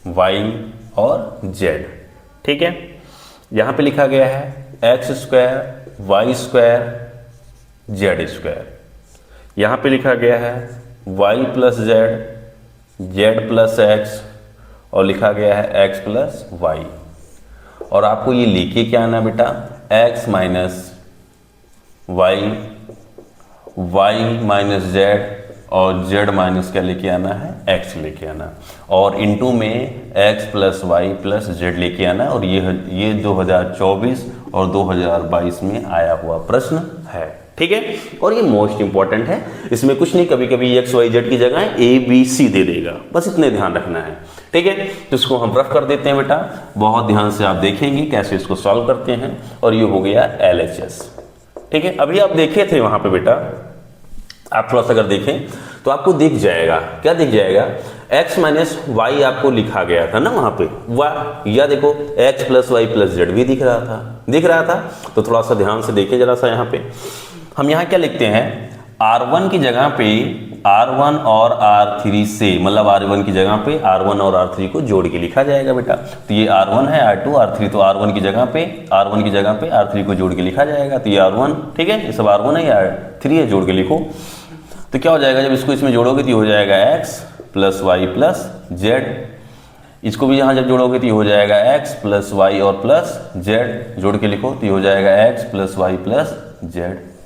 y और z, ठीक है। यहां पे लिखा गया है x², y², z²। यहां पे लिखा गया है y + z x, और लिखा गया है x + y। और आपको ये लेके क्या आना बेटा x - y, y - z, और z क्या लेके आना है x लेके आना, और इनटू में x + y + z लेके आना। और ये 2024 और 2022 में आया हुआ प्रश्न है, ठीक है। और ये मोस्ट इंपॉर्टेंट है, इसमें कुछ नहीं, कभी कभी x y z की जगह a b c दे देगा, बस इतने ध्यान रखना है, ठीक है। तो इसको हम रफ कर देते हैं बेटा, बहुत ध्यान से आप देखेंगे कैसे इसको सॉल्व करते हैं। और ये हो गया LHS, ठीक है। अभी आप देखे थे वहां पे बेटा, आप थोड़ा सा अगर देखें तो आपको दिख जाएगा, क्या दिख जाएगा, x - y आपको लिखा गया था ना वहां पे, या देखो x + y + z भी दिख रहा था। तो थोड़ा सा ध्यान से देखें जरा सा, यहाँ पे हम यहाँ क्या लिखते हैं, R1 की जगह पे R1 और R3 से, मतलब R1 की जगह पे R1 और R3 को जोड़ के लिखा जाएगा बेटा। तो ये R1 है, R2 R3, तो R1 की जगह पे R3 को जोड़ के लिखा जाएगा, तो ये R1, ठीक है, ये सब R1 है, या R3 है, जोड़ के लिखो। तो क्या हो जाएगा, जब इसको इसमें जोड़ोगे तो ये हो जाएगा x + y + z, इसको भी यहाँ जब जोड़ोगे तो ये हो जाएगा x + y और प्लस z, जोड़ के लिखो तो ये हो जाएगा x + y + z,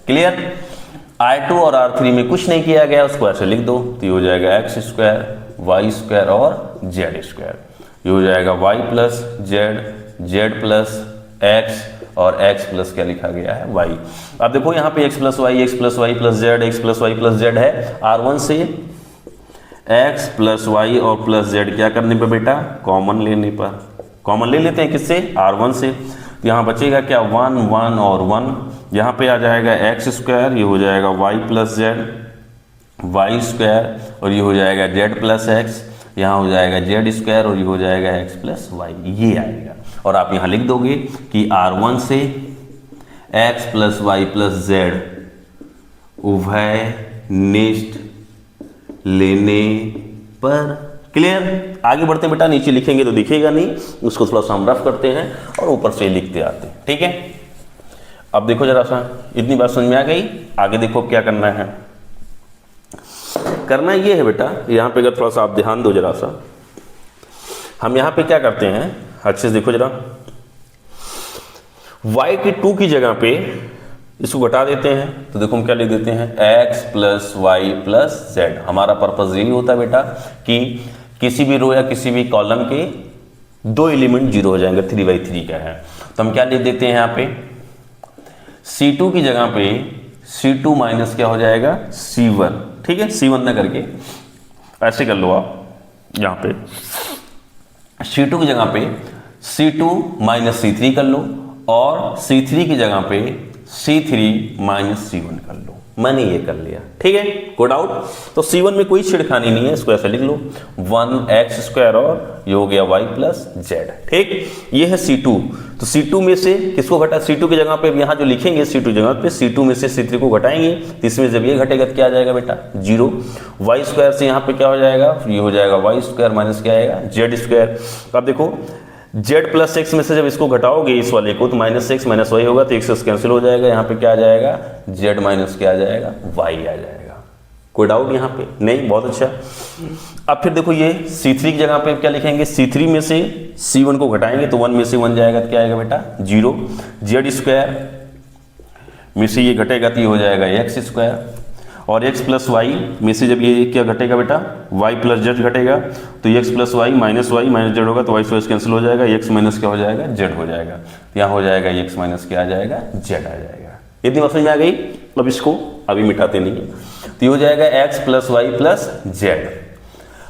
clear. I2 और R3 में कुछ नहीं किया गया, उसको ऐसे लिख दो तो ये हो जाएगा x², y² और z²। ये हो जाएगा y + z + x, और x प्लस क्या लिखा गया है y। अब देखो यहाँ पे x + y + z, x + y + z है, R1 से एक्स प्लस वाई और प्लस जेड क्या करने पर बेटा, कॉमन लेने पर। कॉमन ले लेते हैं किससे, R1 से। तो यहाँ बचेगा क्या, 1 1 और 1, यहाँ पे आ जाएगा एक्स स्क्वायर, ये हो जाएगा y plus z, y square, और ये हो जाएगा जेड प्लस एक्स, यहाँ हो जाएगा जेड स्क्वायर, और ये हो जाएगा एक्स प्लस वाई, ये आएगा। और आप यहाँ लिख दोगे कि R1 से x plus y plus z उभय निष्ठ लेने पर। क्लियर। आगे बढ़ते हैं बेटा, नीचे लिखेंगे तो दिखेगा नहीं, उसको थोड़ा सा हम रफ करते हैं और ऊपर से लिखते आते हैं। ठीक है, अब देखो जरा सा, इतनी बात समझ में आ गई। आगे देखो क्या करना है। करना ये है बेटा, यहाँ पे अगर थोड़ा सा आप ध्यान दो जरा सा, हम यहाँ पे क्या करते हैं, अच्छे से देखो जरा, y की 2 की जगह पे इसको घटा देते हैं। तो देखो हम क्या लिख देते हैं, x plus y plus z. हमारा पर्पज यही होता है बेटा कि किसी भी रो या किसी भी कॉलम के 2 एलिमेंट 0 हो जाएंगे, 3/3 का है। तो हम क्या लिख देते हैं यहाँ पे, C2 की जगह पे C2 माइनस क्या हो जाएगा, C1। ठीक है, C1 ना करके ऐसे कर लो आप, यहाँ पे C2 की जगह पे C2 माइनस C3 कर लो, और C3 की जगह पे C3 माइनस C1 कर लो। मैंने ये कर लिया। ठीक है, गुड आउट। तो C1 में कोई छिड़खानी नहीं है, इसको ऐसे लिख लो, 1x स्क्वायर और ये हो गया y प्लस जेड। ठीक, ये है C2। तो C2 में से किसको घटा, C2 की जगह पे यहाँ जो लिखेंगे C2 जगह पे C2 में से C3 को घटाएंगे, तो इसमें जब ये घटेगा तो क्या आ जाएगा बेटा, 0। y स्क्वायर से यहाँ पे क्या हो जाएगा, ये हो जाएगा y स्क्वायर माइनस क्या आएगा, z स्क्वायर। अब देखो z प्लस एक्स में से जब इसको घटाओगे इस वाले को, तो माइनस एक्स माइनस वाई होगा, तो एक्स कैंसिल हो जाएगा। यहाँ पे क्या आ जाएगा, z माइनस क्या आ जाएगा, y आ जाएगा। कोई डाउट यहाँ पे नहीं, बहुत अच्छा। अब फिर देखो ये C3 की जगह पे क्या लिखेंगे, C3 में से C1 को घटाएंगे तो 1 में से 1 जाएगा, तो क्या आएगा बेटा, 0। z स्क्वायर में से ये घटेगा तो ये हो जाएगा एक्स स्क्वायर, और x प्लस वाई में से जब ये क्या घटेगा बेटा, y प्लस जेड घटेगा, तो x plus y minus z होगा, तो y से कैंसिल हो जाएगा, x माइनस क्या हो जाएगा, z हो जाएगा। तो यहाँ हो जाएगा x माइनस क्या आ जाएगा, z आ जाएगा। इतनी बात समझ में आ गई। अब इसको अभी मिटाते नहीं है, तो ये हो जाएगा x plus y plus z.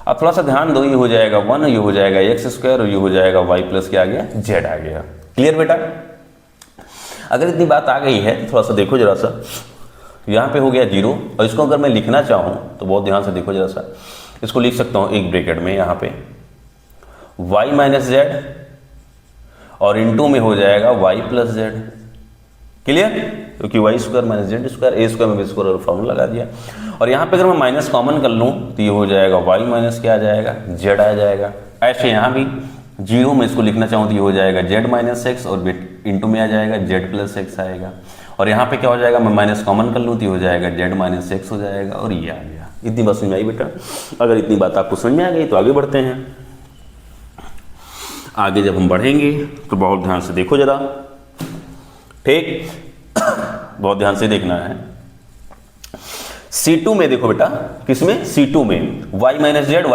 अब थोड़ा सा ध्यान दो, ये हो जाएगा 1, ये हो जाएगा एक्स स्क्वायर, और ये हो जाएगा y प्लस क्या आ गया, z आ गया। क्लियर बेटा। अगर इतनी बात आ गई है तो थोड़ा सा देखो जरा सा, यहाँ पे हो गया 0, और इसको अगर मैं लिखना चाहूँ तो बहुत ध्यान से देखो जरा सा, इसको लिख सकता हूँ एक ब्रैकेट में यहाँ पे y माइनस जेड, और इनटू में हो जाएगा y प्लस जेड। क्लियर, क्योंकि y square minus Z square, A square में बी स्क्वायर फॉर्मूला लगा दिया। और यहाँ पे अगर मैं माइनस कॉमन कर लूँ तो ये हो जाएगा y माइनस क्या आ जाएगा, z आ जाएगा। ऐसे यहाँ भी 0 में इसको लिखना चाहूँ तो ये हो जाएगा z माइनस एक्स, और इंटू में आ जाएगा z प्लस एक्स आएगा। और यहाँ पे क्या हो जाएगा, मैं माइनस कॉमन कर लूँ तो हो जाएगा z माइनस एक्स हो जाएगा, और ये आ गया। इतनी बात समझ में आई बेटा। अगर इतनी बात आपको समझ में आ गई तो आगे बढ़ते हैं। आगे जब हम बढ़ेंगे तो बहुत ध्यान से देखो जरा, ठीक, बहुत ध्यान से देखना है। C2 में देखो बेटा, किसमें, C2 में y माइनस जेड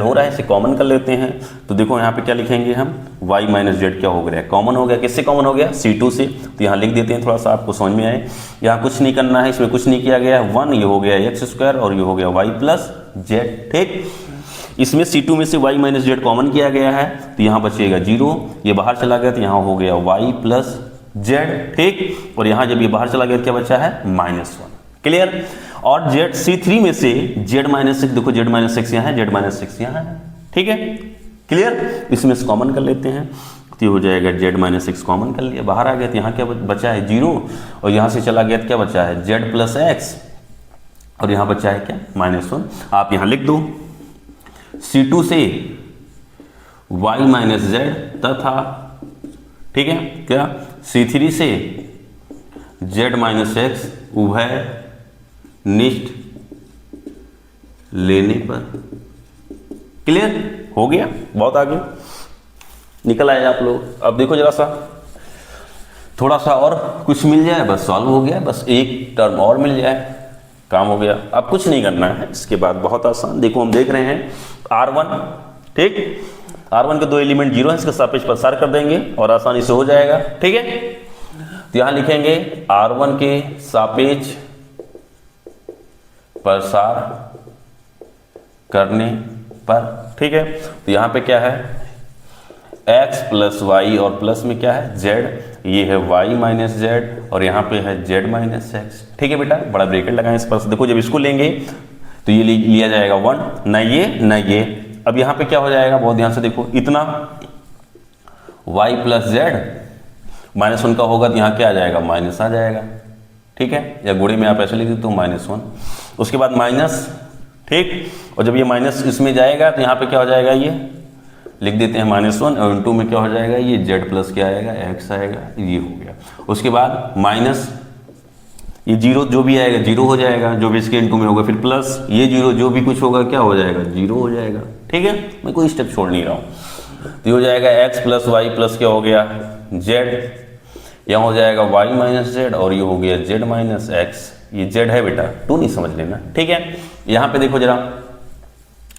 हो रहा है, इसे कॉमन कर लेते हैं। तो देखो यहाँ पे क्या लिखेंगे हम, y माइनस जेड क्या हो गया, कॉमन हो गया। किससे कॉमन हो गया, C2 से। तो यहाँ लिख देते हैं, थोड़ा सा आपको समझ में आए। यहाँ कुछ नहीं करना है, इसमें कुछ नहीं किया गया है। 1 ये हो गया एक्स स्क्वायर, और ये हो गया y प्लस जेड। ठीक, इसमें C2 में से y माइनस जेड कॉमन किया गया है, तो यहाँ बचेगा 0, ये बाहर चला गया तो यहाँ हो गया y प्लस जेड। ठीक, और यहाँ जब ये बाहर चला गया तो क्या बचा है, -1। क्लियर। और z C3 में से z माइनस सिक्स, देखो z माइनस सिक्स यहाँ है, z माइनस सिक्स यहाँ है। ठीक है, क्लियर। इसमें से कॉमन कर लेते हैं तो ये हो जाएगा z माइनस सिक्स, कॉमन कर लिया, बाहर आ गया तो यहाँ क्या बचा है, 0, और यहाँ से चला गया तो क्या बचा है, z प्लस एक्स, और यहाँ बचा है क्या, -1। आप यहाँ लिख दो C2 से y माइनस जेड तथा, ठीक है, क्या C3 से z माइनस एक्स उभय निष्ठ लेने पर। क्लियर हो गया, बहुत आगे निकल आए आप लोग। अब देखो जरा सा, थोड़ा सा और कुछ मिल जाए बस सॉल्व हो गया, बस एक टर्म और मिल जाए काम हो गया। अब कुछ नहीं करना है, इसके बाद बहुत आसान। देखो हम देख रहे हैं R1, ठीक, R1 के 2 एलिमेंट 0 है, इसका सापेक्ष प्रसार कर देंगे और आसानी से हो जाएगा। ठीक है, तो यहां लिखेंगे R1 के सापेक्ष प्रसार करने पर, ठीक है। तो यहाँ पे क्या है, x प्लस वाई और प्लस में क्या है z, ये है y माइनस जेड और यहाँ पे है z माइनस एक्स, ठीक है बेटा। बड़ा ब्रैकेट लगाएं इस पर, देखो जब इसको लेंगे तो ये लिया जाएगा 1, ना ये ना ये। अब यहाँ पे क्या हो जाएगा, बहुत ध्यान से देखो, इतना y प्लस जेड माइनस 1 का होगा तो यहाँ क्या आ जाएगा, माइनस आ जाएगा, ठीक है। या गुणे में आप ऐसे लिख देते हो -1, उसके बाद माइनस, ठीक। और जब ये माइनस इसमें जाएगा तो यहाँ पे क्या हो जाएगा, ये लिख देते हैं -1 और इनटू में क्या हो जाएगा, ये z प्लस क्या आएगा, x आएगा, ये हो गया। उसके बाद माइनस ये जीरो जो भी आएगा जीरो हो जाएगा, जो भी इसके इनटू में होगा, फिर प्लस ये जीरो जो भी कुछ होगा क्या हो जाएगा, जीरो हो जाएगा, ठीक है। मैं कोई स्टेप छोड़ नहीं रहा हूँ। तो ये हो जाएगा x प्लस वाई प्लस क्या हो गया z, यहाँ हो जाएगा y माइनस जेड और ये हो गया z माइनस एक्स। ये z है बेटा, टू नहीं समझ लेना, ठीक है। यहाँ पे देखो जरा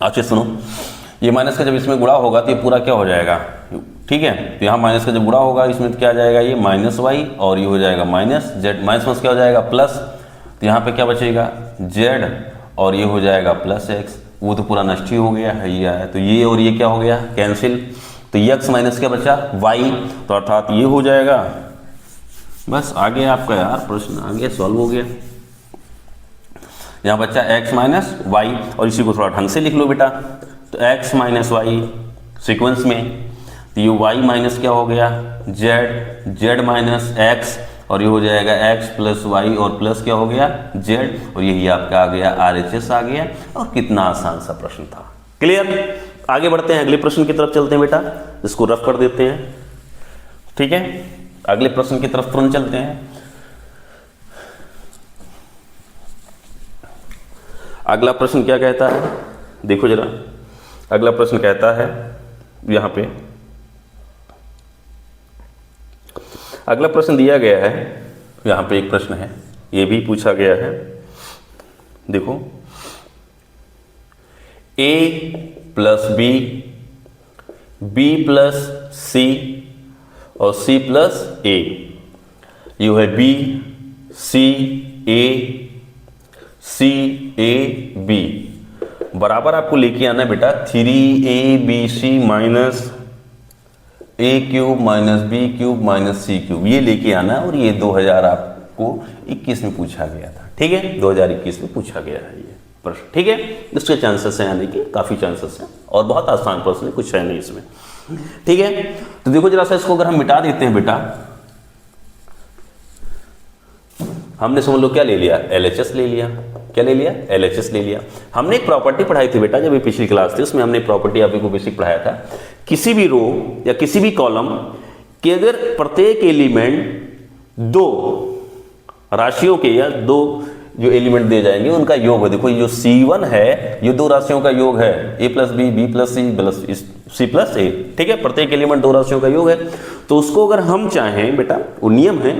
अच्छे सुनो, ये माइनस का जब इसमें गुणा होगा तो ये पूरा क्या हो जाएगा, ठीक है। तो यहाँ माइनस का जब गुणा होगा इसमें तो क्या आ जाएगा, ये माइनस वाई और ये हो जाएगा माइनस जेड, माइनस क्या हो जाएगा प्लस, तो यहाँ पे क्या बचेगा जेड और ये हो जाएगा प्लस एक्स। वो तो पूरा नष्ट ही हो गया है, ये आया तो ये और ये क्या हो गया कैंसिल, तो ये एक्स माइनस क्या बचा वाई, तो अर्थात ये हो जाएगा। बस आगे आपका यार प्रश्न आगे सॉल्व हो गया। यहाँ बच्चा x माइनस वाई और इसी को थोड़ा ढंग से लिख लो बेटा, तो x माइनस वाई सिक्वेंस में, तो ये y माइनस क्या हो गया z माइनस x और ये हो जाएगा x प्लस वाई और प्लस क्या हो गया z और यही आपका आ गया RHS आ गया। और कितना आसान सा प्रश्न था, क्लियर। आगे बढ़ते हैं, अगले प्रश्न की तरफ चलते हैं बेटा, इसको रफ कर देते हैं, ठीक है। अगले प्रश्न की तरफ तुरंत चलते हैं। अगला प्रश्न क्या कहता है, देखो जरा, अगला प्रश्न कहता है यहां पे, अगला प्रश्न दिया गया है, यहां पे एक प्रश्न है, ये भी पूछा गया है। देखो a plus B, B plus C और c प्लस a, ये है b c a c a b बराबर आपको लेके आना है बेटा 3abc minus a cube minus B cube minus C cube, ये लेके आना है। और ये 2000 आपको 21 में पूछा गया था, ठीक है, 2021 में पूछा गया है ये प्रश्न, ठीक है। इसके चांसेस हैं आने के, काफी चांसेस हैं और बहुत आसान प्रश्न है, कुछ है नहीं इसमें, ठीक है। तो देखो जरा सा इसको अगर हम मिटा देते हैं बेटा, हमने समझ लो क्या ले लिया, LHS ले लिया, क्या ले लिया LHS ले लिया। हमने एक प्रॉपर्टी पढ़ाई थी बेटा जब ये पिछली क्लास थी, उसमें हमने प्रॉपर्टी आपको बेसिक पढ़ाया था, किसी भी रो या किसी भी कॉलम के अगर प्रत्येक एलिमेंट दो राशियों के या दो जो एलिमेंट दे जाएंगे उनका योग है। देखो ये जो C1 है ये दो राशियों का योग है, a plus B, B plus c plus c plus a, ठीक है। प्रत्येक एलिमेंट दो राशियों का योग है। तो उसको अगर हम चाहें बेटा, वो नियम है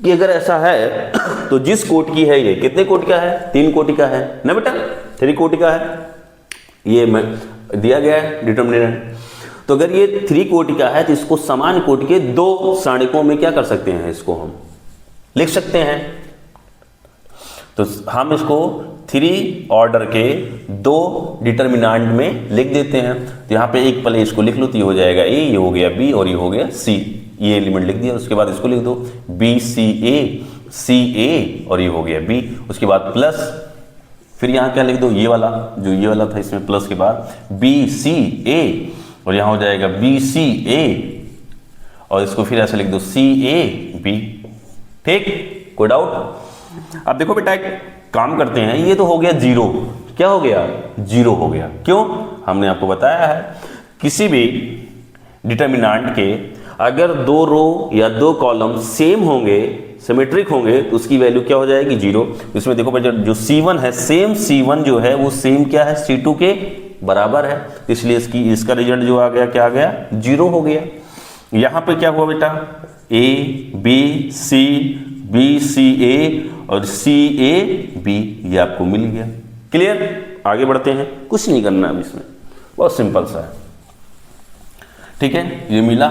कि अगर ऐसा है तो जिस कोटि की है, ये कितने कोटि का है, 3 कोटि का है ना बेटा, 3 कोटि का है, ये दिया गया है डिटर्मिनेंट। तो अगर ये 3 कोटि का है तो इसको समान कोटि के 2 सारणिकों में क्या कर सकते हैं, इसको हम लिख सकते हैं। तो हम इसको 3 ऑर्डर के 2 डिटर्मिनेंट में लिख देते हैं। तो यहाँ पे एक पहले इसको लिख लो, तो ये हो जाएगा a, ये हो गया b और ये हो गया c, ये एलिमेंट लिख दिया। उसके बाद इसको लिख दो BCA और ये हो गया b, उसके बाद प्लस, फिर यहाँ क्या लिख दो, ये वाला जो ये वाला था इसमें प्लस के बाद BCA और यहाँ हो जाएगा BCA और इसको फिर ऐसे लिख दो CAB, ठीक, कोई डाउट। अब देखो बेटा एक काम करते हैं, ये तो हो गया 0, क्या हो गया 0 हो गया, क्यों, हमने आपको बताया है किसी भी डिटर्मिनेंट के अगर 2 रो या 2 कॉलम सेम होंगे, सिमेट्रिक होंगे, तो उसकी वैल्यू क्या हो जाएगी 0। इसमें देखो बेटा जो C1 है, सेम C1 जो है वो सेम क्या है C2 के बराबर है, इसलिए इसका रिजल्ट जो आ गया क्या आ गया 0 हो गया। यहां पे क्या हुआ बेटा A B C B C A और C A B, ये आपको मिल गया, क्लियर। आगे बढ़ते हैं, कुछ नहीं करना अब इसमें, बहुत सिंपल सा है, ठीक है। ये मिला,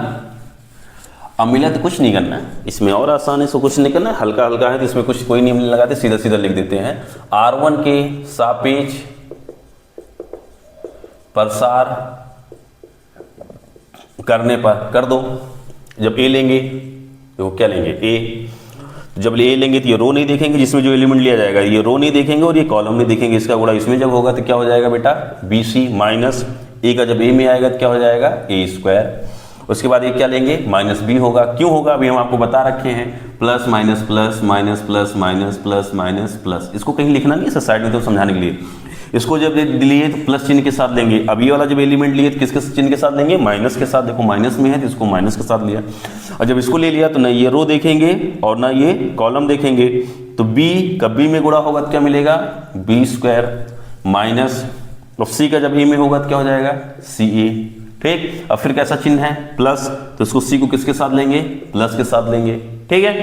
अब मिला तो कुछ नहीं करना है इसमें, और आसानी से कुछ नहीं करना है, हल्का हल्का है तो इसमें कुछ कोई नियम नहीं लगाते, सीधा सीधा लिख देते हैं। R1 के सापेक्ष प्रसार करने पर कर दो। जब ए लेंगे तो क्या लेंगे ए, जब ए लेंगे तो ये रो नहीं देखेंगे जिसमें जो एलिमेंट लिया जाएगा, ये रो नहीं देखेंगे और ये कॉलम नहीं देखेंगे, इसका गुणा इसमें जब होगा तो क्या हो जाएगा बेटा बी सी माइनस ए का जब ए में आएगा तो क्या हो जाएगा ए स्क्वायर। उसके बाद ये क्या लेंगे माइनस बी होगा, क्यों होगा अभी हम आपको बता रखे हैं, plus minus plus minus plus minus plus minus plus, इसको कहीं लिखना नहीं है साइड में तो समझाने के लिए। इसको जब लिए तो प्लस चिन्ह के साथ लेंगे, अब ये वाला जब एलिमेंट लिए तो किसके चिन्ह के साथ लेंगे माइनस के साथ, देखो माइनस में है तो इसको माइनस के साथ लिया। और जब इसको ले लिया तो ना ये रो देखेंगे और ना ये कॉलम देखेंगे, तो बी का बी में गुणा होगा तो क्या मिलेगा बी स्क्वायर माइनस, और सी का जब ए में होगा तो क्या हो जाएगा सी ए। ठीक, अब फिर कैसा चिन्ह है प्लस, तो इसको सी को किसके साथ लेंगे प्लस के साथ लेंगे। ठीक है,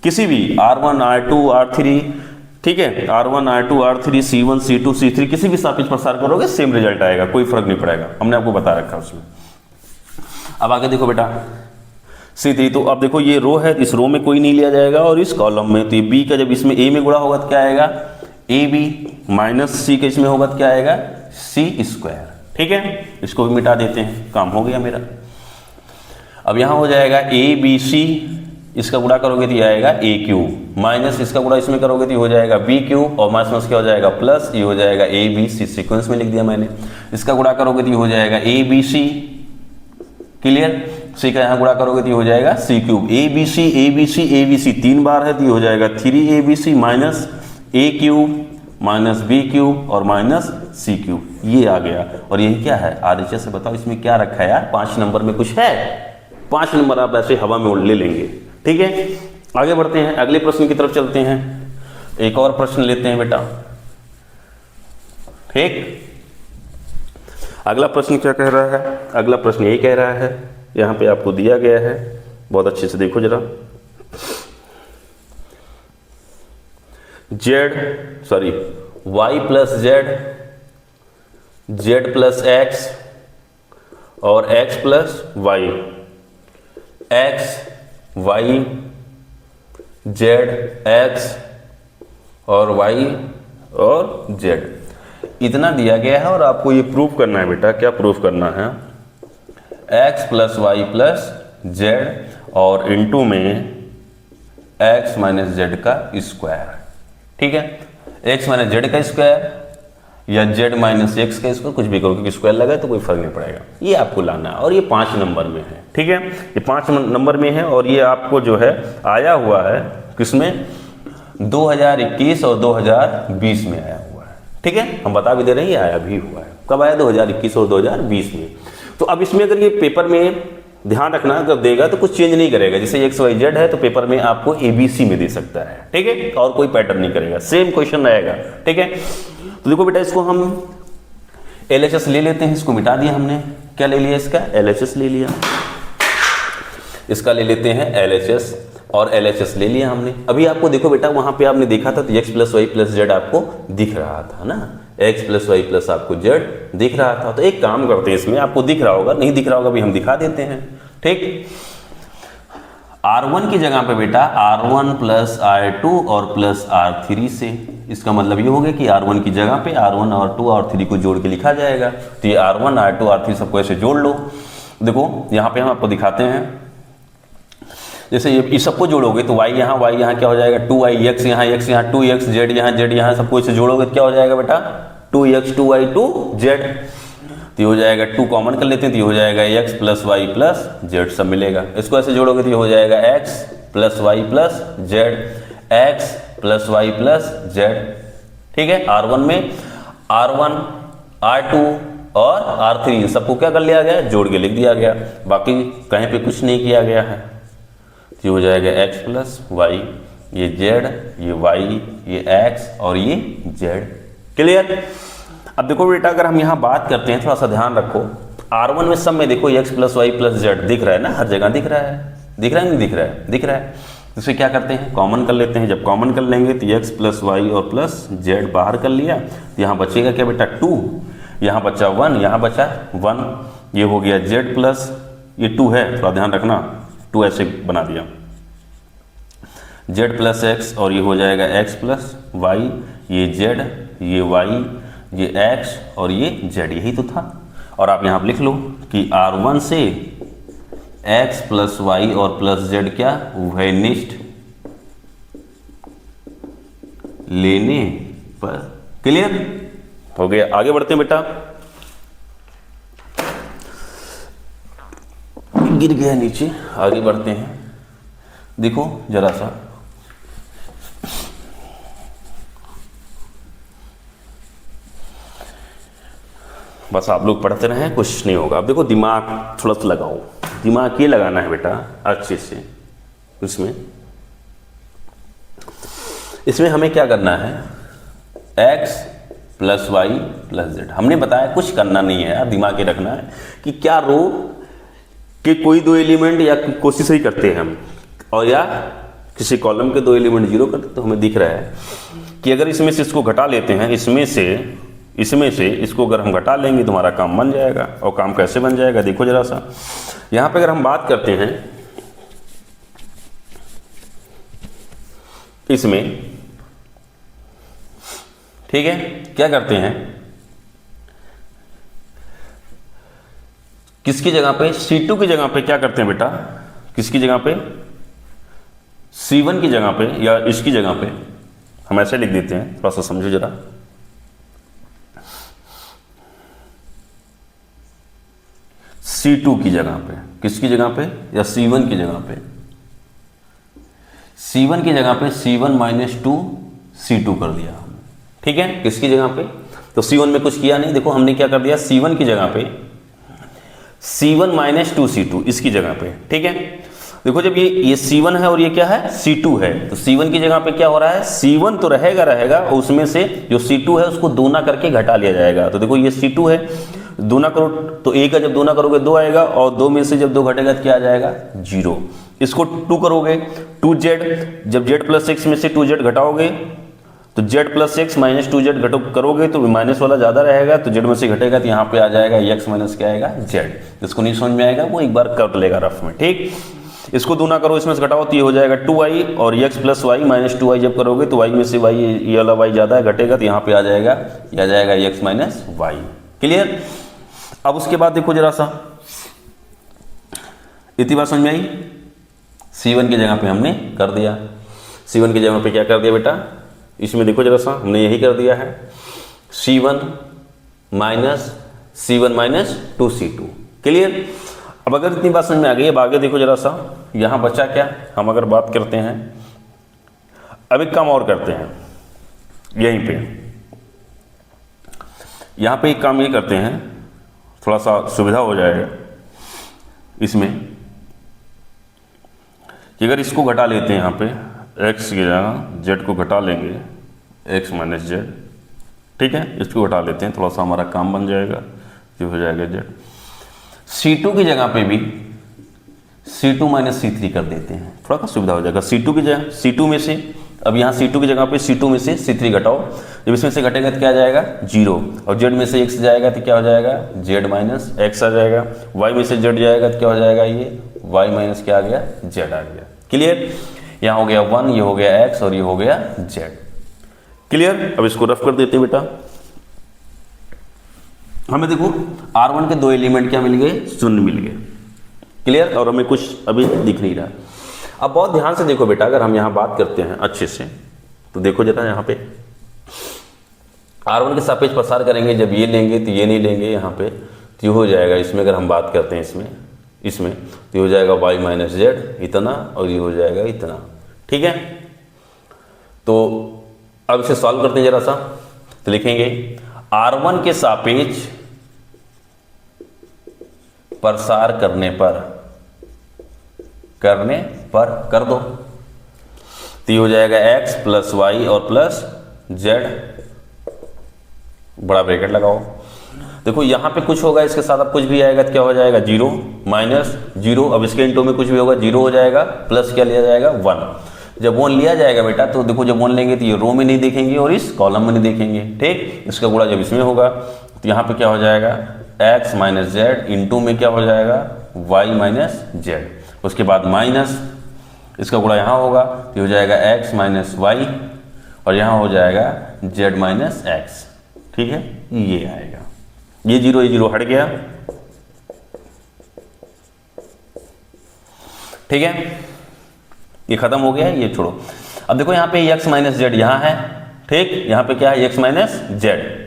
किसी भी R1 R2 R3, ठीक है R1 R2 R3 C1 C2 C3 किसी भी सापेक्ष प्रसार करोगे सेम रिजल्ट आएगा, कोई फर्क नहीं पड़ेगा, हमने आपको बता रखा है उसमें। अब आगे देखो बेटा C3, तो अब देखो ये रो है, इस रो में कोई नहीं लिया जाएगा और इस कॉलम में, तो ये बी का जब इसमें ए में गुणा होगा तो क्या आएगा ए बी माइनस सी के इसमें होगा तो क्या आएगा सी स्क्वायर। ठीक है, इसको भी मिटा देते हैं, काम हो गया मेरा। अब यहां हो जाएगा ए बी सी, इसका गुणा करोगे तो ये आएगा ए क्यूब माइनस इसका गुणा इसमें करोगे तो ये हो जाएगा बी क्यूब और माइनस क्या हो जाएगा प्लस, ये हो जाएगा ए बी सी, सीक्वेंस में लिख दिया मैंने। इसका गुणा करोगे तो ये हो जाएगा ए बी सी, क्लियर, सी का यहाँ गुणा करोगे तो ये हो जाएगा C cube, A B C A B C A B C 3 बार है तो ये हो जाएगा 3 A B C minus A cube minus B cube और माइनस सी क्यूब, ये आ गया। और ये क्या है आरएचएस से बताओ इसमें क्या रखा है यार, 5 नंबर में कुछ है, 5 नंबर आप ऐसे हवा में ले लेंगे। ठीक है, आगे बढ़ते हैं, अगले प्रश्न की तरफ चलते हैं, एक और प्रश्न लेते हैं बेटा। ठीक, अगला प्रश्न क्या कह रहा है, अगला प्रश्न यही कह रहा है, यहां पे आपको दिया गया है, बहुत अच्छे से देखो जरा, y plus z plus x और x plus y, x y z x और y और z, इतना दिया गया है और आपको ये प्रूफ करना है बेटा। क्या प्रूफ करना है, x plus y plus z और इनटू में x माइनस जेड का स्क्वायर। ठीक है, x माइनस जेड का स्क्वायर या z माइनस एक्स का स्क्वायर, कुछ भी करो क्योंकि स्क्वायर लगा तो कोई फर्क नहीं पड़ेगा, ये आपको लाना है और ये 5 नंबर में है। ठीक है, ये 5 नंबर में है और ये आपको जो है आया हुआ है किसमें 2021 और 2020 में आया हुआ है। ठीक है, हम बता भी दे रहे हैं ये आया भी हुआ है, कब आया 2021 और 2020 में। तो अब इसमें अगर ये पेपर में ध्यान रखना अगर देगा तो कुछ चेंज नहीं करेगा, जैसे एक्स वाई जेड है तो पेपर में आपको एबीसी में दे सकता है। ठीक है, और कोई पैटर्न नहीं करेगा, सेम क्वेश्चन आएगा। ठीक है, तो देखो बेटा इसको हम एलएचएस ले लेते हैं, इसको मिटा दिया हमने, क्या ले लिया इसका एलएचएस ले लिया, इसका ले लेते हैं एलएचएस और एलएचएस ले लिया हमने। अभी आपको देखो बेटा वहां पे आपने देखा था तो x plus y plus z आपको दिख रहा था ना, एक्स प्लस वाई प्लस आपको जेड दिख रहा था। तो एक काम करते हैं, इसमें आपको दिख रहा होगा, नहीं दिख रहा होगा अभी हम दिखा देते हैं। ठीक, R1 की जगह पे बेटा R1 प्लस R2 और प्लस R3 से, इसका मतलब ये हो गया कि R1 की जगह पे R1 R2 R3 को जोड़ के लिखा जाएगा। तो ये R1 R2 R3 सबको ऐसे जोड़ लो। देखो यहाँ पे हम आपको दिखाते हैं, जैसे ये सबको जोड़ोगे तो y यहाँ क्या हो जाएगा 2y, x यहाँ 2x, z यहाँ सबको इसे जोड़ोगे तो क्या हो जाएगा बेटा 2x 2y 2z। तो ये हो जाएगा 2 कॉमन कर लेते हैं तो ये हो जाएगा x plus y plus z सब मिलेगा। इसको ऐसे जोड़ोगे तो ये हो जाएगा x plus y plus z, x plus y plus z. ठीक है, R1 में R1 R2 और R3 सबको क्या कर लिया गया, जोड़ के लिख दिया गया, बाकी कहीं पे कुछ नहीं किया गया है। ये हो जाएगा x प्लस वाई, ये z, ये y, ये x और ये z। क्लियर। अब देखो बेटा अगर हम यहाँ बात करते हैं, थोड़ा सा ध्यान रखो, R1 में सब में देखो x plus y plus z दिख रहा है ना, हर जगह दिख रहा है, दिख रहा है नहीं दिख रहा है, दिख रहा है। तो इसे क्या करते हैं, कॉमन कर लेते हैं। जब कॉमन कर लेंगे तो x प्लस वाई और प्लस जेड बाहर कर लिया तो यहाँ बचेगा क्या बेटा 2, यहाँ बचा 1, यहाँ बचा 1, ये हो गया z प्लस, ये 2 है थोड़ा ध्यान रखना, 2 ऐसे बना दिया, z प्लस x और ये हो जाएगा x प्लस वाई, ये z, ये y, ये x और ये z, यही तो था। और आप यहां पर लिख लो कि R1 से x प्लस वाई और प्लस जेड क्या वेनिस्ट लेने पर। क्लियर हो गया। आगे बढ़ते हैं बेटा, गिर गया नीचे, आगे बढ़ते हैं। देखो जरा सा, बस आप लोग पढ़ते रहें, कुछ नहीं होगा। अब देखो दिमाग थोड़ा सा लगाओ, दिमाग ये लगाना है बेटा अच्छे से। इसमें हमें क्या करना है, x plus y plus z. हमने बताया कुछ करना नहीं है यार, दिमाग ये रखना है कि क्या रो के कोई दो एलिमेंट या कोशिश ही करते हैं हम, और या किसी कॉलम के दो एलिमेंट जीरो करते, तो हमें दिख रहा है कि अगर इसमें से इसको घटा लेते हैं, इसमें से इसको अगर हम घटा लेंगे तो हमारा काम बन जाएगा। और काम कैसे बन जाएगा देखो जरा सा, यहां पे अगर हम बात करते हैं इसमें, ठीक है, क्या करते हैं, किसकी जगह पे, C2 की जगह पे क्या करते हैं बेटा, किसकी जगह पे, C1 की जगह पे या इसकी जगह पे हम ऐसे लिख देते हैं, थोड़ा सा समझो जरा। C2 की जगह पे, किसकी जगह पे, या C1 की जगह पे, C1 की जगह पे C1 माइनस 2 C2 कर दिया हमने, ठीक है, किसकी जगह पे, तो C1 में कुछ किया नहीं, देखो हमने क्या कर दिया, C1 की जगह पे C1 माइनस 2 C2 इसकी जगह पे, ठीक है। देखो जब ये C1 है और ये क्या है, C2 है, तो C1 की जगह पे क्या हो रहा है, C1 तो रहेगा और उसमें से जो C2 है उसको दोना करके घटा लिया जाएगा। तो देखो ये C2 है, दोना करो तो एक का जब दोना करोगे 2 आएगा, और 2 में से जब 2 घटेगा तो क्या आ जाएगा, 0। इसको 2 करोगे, 2z, जब z प्लस एक्स में से 2z घटाओगे तो z plus x minus 2z करोगे तो माइनस वाला ज्यादा रहेगा, तो z में से घटेगा तो यहाँ पे आ जाएगा x माइनस क्या आएगा, z। जिसको नहीं समझ में आएगा वो एक बार कर लेगा रफ में, ठीक। इसको दोना करो, इसमें से घटाओ तो ये हो जाएगा 2i, और x plus y minus 2i जब करोगे तो y में से y, ये वाला y ज्यादा घटेगा तो यहाँ पे आ जाएगा, ये आ जाएगा x माइनस वाई। क्लियर। अब उसके बाद देखो जरा सा, इतनी बात समझ में आई। C1 की जगह पे हमने कर दिया, C1 की जगह पे क्या कर दिया बेटा, इसमें देखो जरा सा हमने यही कर दिया है, C1 माइनस 2 C2। क्लियर। अब अगर इतनी बात समझ में आ गई, अब आगे देखो जरा सा, यहां बचा क्या, हम अगर बात करते हैं, अब एक काम और करते हैं, यहीं पे यहां पे एक काम ये करते हैं, थोड़ा सा सुविधा हो जाएगा इसमें, कि अगर इसको घटा लेते हैं यहाँ पे, x की जगह z को घटा लेंगे, x माइनस z, ठीक है, इसको घटा लेते हैं, थोड़ा सा हमारा काम बन जाएगा, जो हो जाएगा z। C2 की जगह पे भी C2 माइनस C3 कर देते हैं, थोड़ा सा सुविधा हो जाएगा। C2 की जगह, C2 में से, अब यहाँ C2 की जगह पे C2 में से C3 घटाओ, जब इसमें से घटेगा तो क्या आ जाएगा, 0, और z में से x जाएगा तो क्या हो जाएगा, z माइनस x आ जाएगा, y में से z जाएगा तो क्या हो जाएगा, ये y माइनस क्या आ गया, z आ गया। क्लियर। यहाँ हो गया 1, ये हो गया x और ये हो गया z। क्लियर। अब इसको रफ कर देते हैं बेटा। हमें देखो R1 के दो एलिमेंट क्या मिल गए, 0 मिल गए। क्लियर। और हमें कुछ अभी दिख नहीं रहा। अब बहुत ध्यान से देखो बेटा, अगर हम यहाँ बात करते हैं अच्छे से तो देखो जरा, यहाँ पे R1 के सापेक्ष प्रसार करेंगे, जब ये लेंगे तो ये नहीं लेंगे, यहाँ पे तो ये हो जाएगा, इसमें अगर हम बात करते हैं इसमें तो हो जाएगा y माइनस जेड इतना, और ये हो जाएगा इतना, ठीक है। तो अब इसे सॉल्व करते हैं जरा सा, तो लिखेंगे R1 के सापेक्ष प्रसार करने पर कर दो, तो ये हो जाएगा x प्लस वाई और प्लस जेड, बड़ा ब्रैकेट लगाओ। देखो यहाँ पे कुछ होगा, इसके साथ अब कुछ भी आएगा तो क्या हो जाएगा, 0 माइनस 0, अब इसके इंटू में कुछ भी होगा 0 हो जाएगा, प्लस क्या लिया जाएगा, 1। जब 1 लिया जाएगा बेटा, तो देखो जब 1 लेंगे तो ये रो में नहीं देखेंगे और इस कॉलम में नहीं देखेंगे, ठीक। इसका गुणा जब इसमें होगा तो यहाँ पे क्या हो जाएगा, x माइनस जेड, इंटू में क्या हो जाएगा, y माइनस जेड, उसके बाद माइनस, इसका गुणा यहाँ होगा तो हो जाएगा x माइनस वाई, और यहाँ हो जाएगा z माइनस एक्स, ठीक है, ये आएगा। ये जीरो हट गया, ठीक है, ये खत्म हो गया, ये छोड़ो। अब देखो यहाँ पे x माइनस जेड यहाँ है, ठीक, यहाँ पे क्या है x माइनस जेड।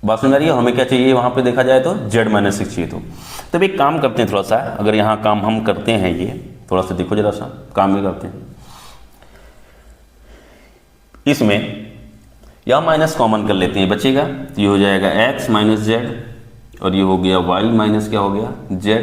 बात समझ आ रही है? हमें क्या चाहिए वहां पे देखा जाए तो z माइनस सिक्स चाहिए। तो अब एक काम करते हैं थोड़ा सा, अगर यहाँ काम हम करते हैं, ये थोड़ा सा देखो जरा सा काम भी करते हैं। इसमें यहाँ माइनस कॉमन कर लेते हैं, बचेगा तो ये हो जाएगा x माइनस जेड और ये हो गया y माइनस क्या हो गया z।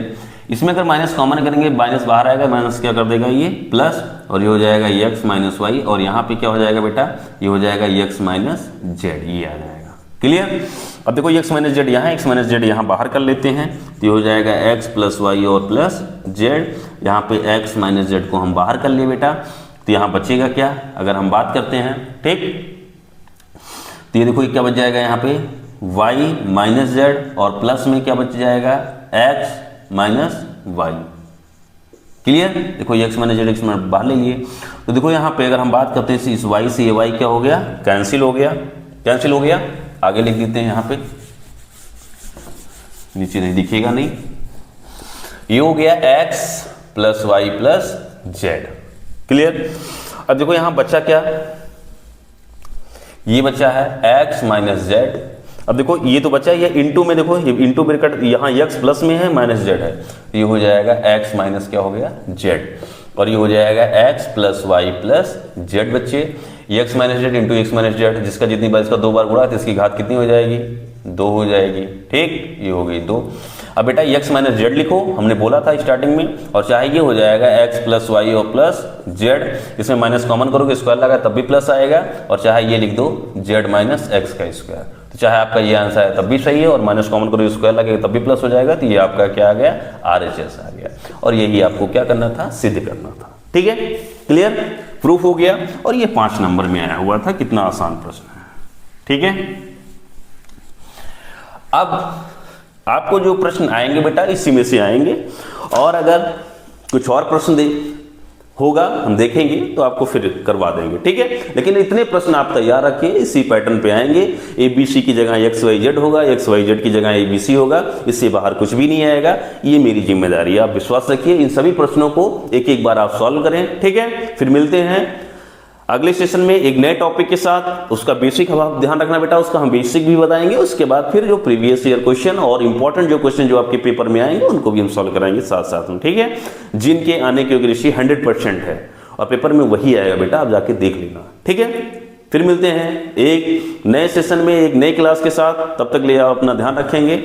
इसमें अगर माइनस कॉमन करेंगे माइनस बाहर आएगा, माइनस क्या कर देगा ये प्लस, और ये हो जाएगा x माइनस वाई, और यहाँ पे क्या हो जाएगा बेटा, ये हो जाएगा x माइनस जेड, ये आ जाएगा। क्लियर? अब देखो x माइनस जेड यहाँ, x माइनस जेड यहाँ बाहर कर लेते हैं, तो ये हो जाएगा x प्लस वाई और प्लस जेड। यहाँ पे x माइनस जेड को हम बाहर कर लिए बेटा, तो यहाँ बचेगा क्या, अगर हम बात करते हैं, ठीक, तो ये देखो क्या बच जाएगा यहाँ पे y माइनस जेड और प्लस में क्या बच जाएगा x माइनस वाई। क्लियर? देखो ये x minus Z x minus बाहर ले लिए, तो देखो यहाँ पे अगर हम बात करते हैं इस y से ये y क्या हो गया, कैंसिल हो गया, कैंसिल हो गया। आगे लिख देते हैं यहाँ पे, नीचे नहीं दिखेगा, नहीं, ये हो गया x plus y plus Z. Clear? अब देखो यहाँ बच्चा क्या, ये बच्चा है x माइनस जेड। अब देखो ये तो बचा है, ये इंटू में, देखो ये इंटू ब्रैकेट, यहाँ x प्लस में है माइनस जेड है, ये हो जाएगा x माइनस क्या हो गया जेड, और ये हो जाएगा x plus y plus z. बच्चे ये x minus z into x minus z, जिसका जितनी बार इसका दो बार गुणा है तो इसकी घात कितनी हो जाएगी, 2 हो जाएगी, ठीक, ये हो गई 2। अब बेटा x माइनस जेड लिखो, हमने बोला था स्टार्टिंग में, और चाहे ये हो जाएगा x प्लस वाई और प्लस जेड, इसमें माइनस कॉमन करोगे स्क्वायर लगा तब भी प्लस आएगा, और चाहे ये लिख दो z माइनस एक्स का स्क्वायर, तो चाहे आपका ये आंसर है तब भी सही है, और माइनस कॉमन करोगे स्क्वायर लगेगा तब भी प्लस हो जाएगा, तो ये आपका क्या आ गया, RHS आ गया। और यही आपको क्या करना था, सिद्ध करना था। ठीक है, क्लियर, प्रूफ हो गया। और ये 5 नंबर में आया हुआ था, कितना आसान प्रश्न है। ठीक है, अब आपको जो प्रश्न आएंगे बेटा इसी में से आएंगे, और अगर कुछ और प्रश्न होगा हम देखेंगे तो आपको फिर करवा देंगे। ठीक है, लेकिन इतने प्रश्न आप तैयार रखिए, इसी पैटर्न पे आएंगे। ABC की जगह XYZ होगा, XYZ की जगह ABC होगा, इससे बाहर कुछ भी नहीं आएगा। ये मेरी जिम्मेदारी है, आप विश्वास रखिए। इन सभी प्रश्नों को एक एक बार आप सॉल्व करें। ठीक है, फिर मिलते हैं अगले सेशन में एक नए टॉपिक के साथ। उसका बेसिक हम आप ध्यान रखना बेटा, उसका हम बेसिक भी बताएंगे। उसके बाद फिर जो प्रीवियस ईयर क्वेश्चन और इंपॉर्टेंट जो क्वेश्चन जो आपके पेपर में आएंगे उनको भी हम सॉल्व कराएंगे साथ साथ में। ठीक है, जिनके आने की रेशो 100% है और पेपर में वही आएगा बेटा, आप जाके देख लेना। ठीक है, फिर मिलते हैं एक नए सेशन में एक नई क्लास के साथ। तब तक लिए आप अपना ध्यान रखेंगे।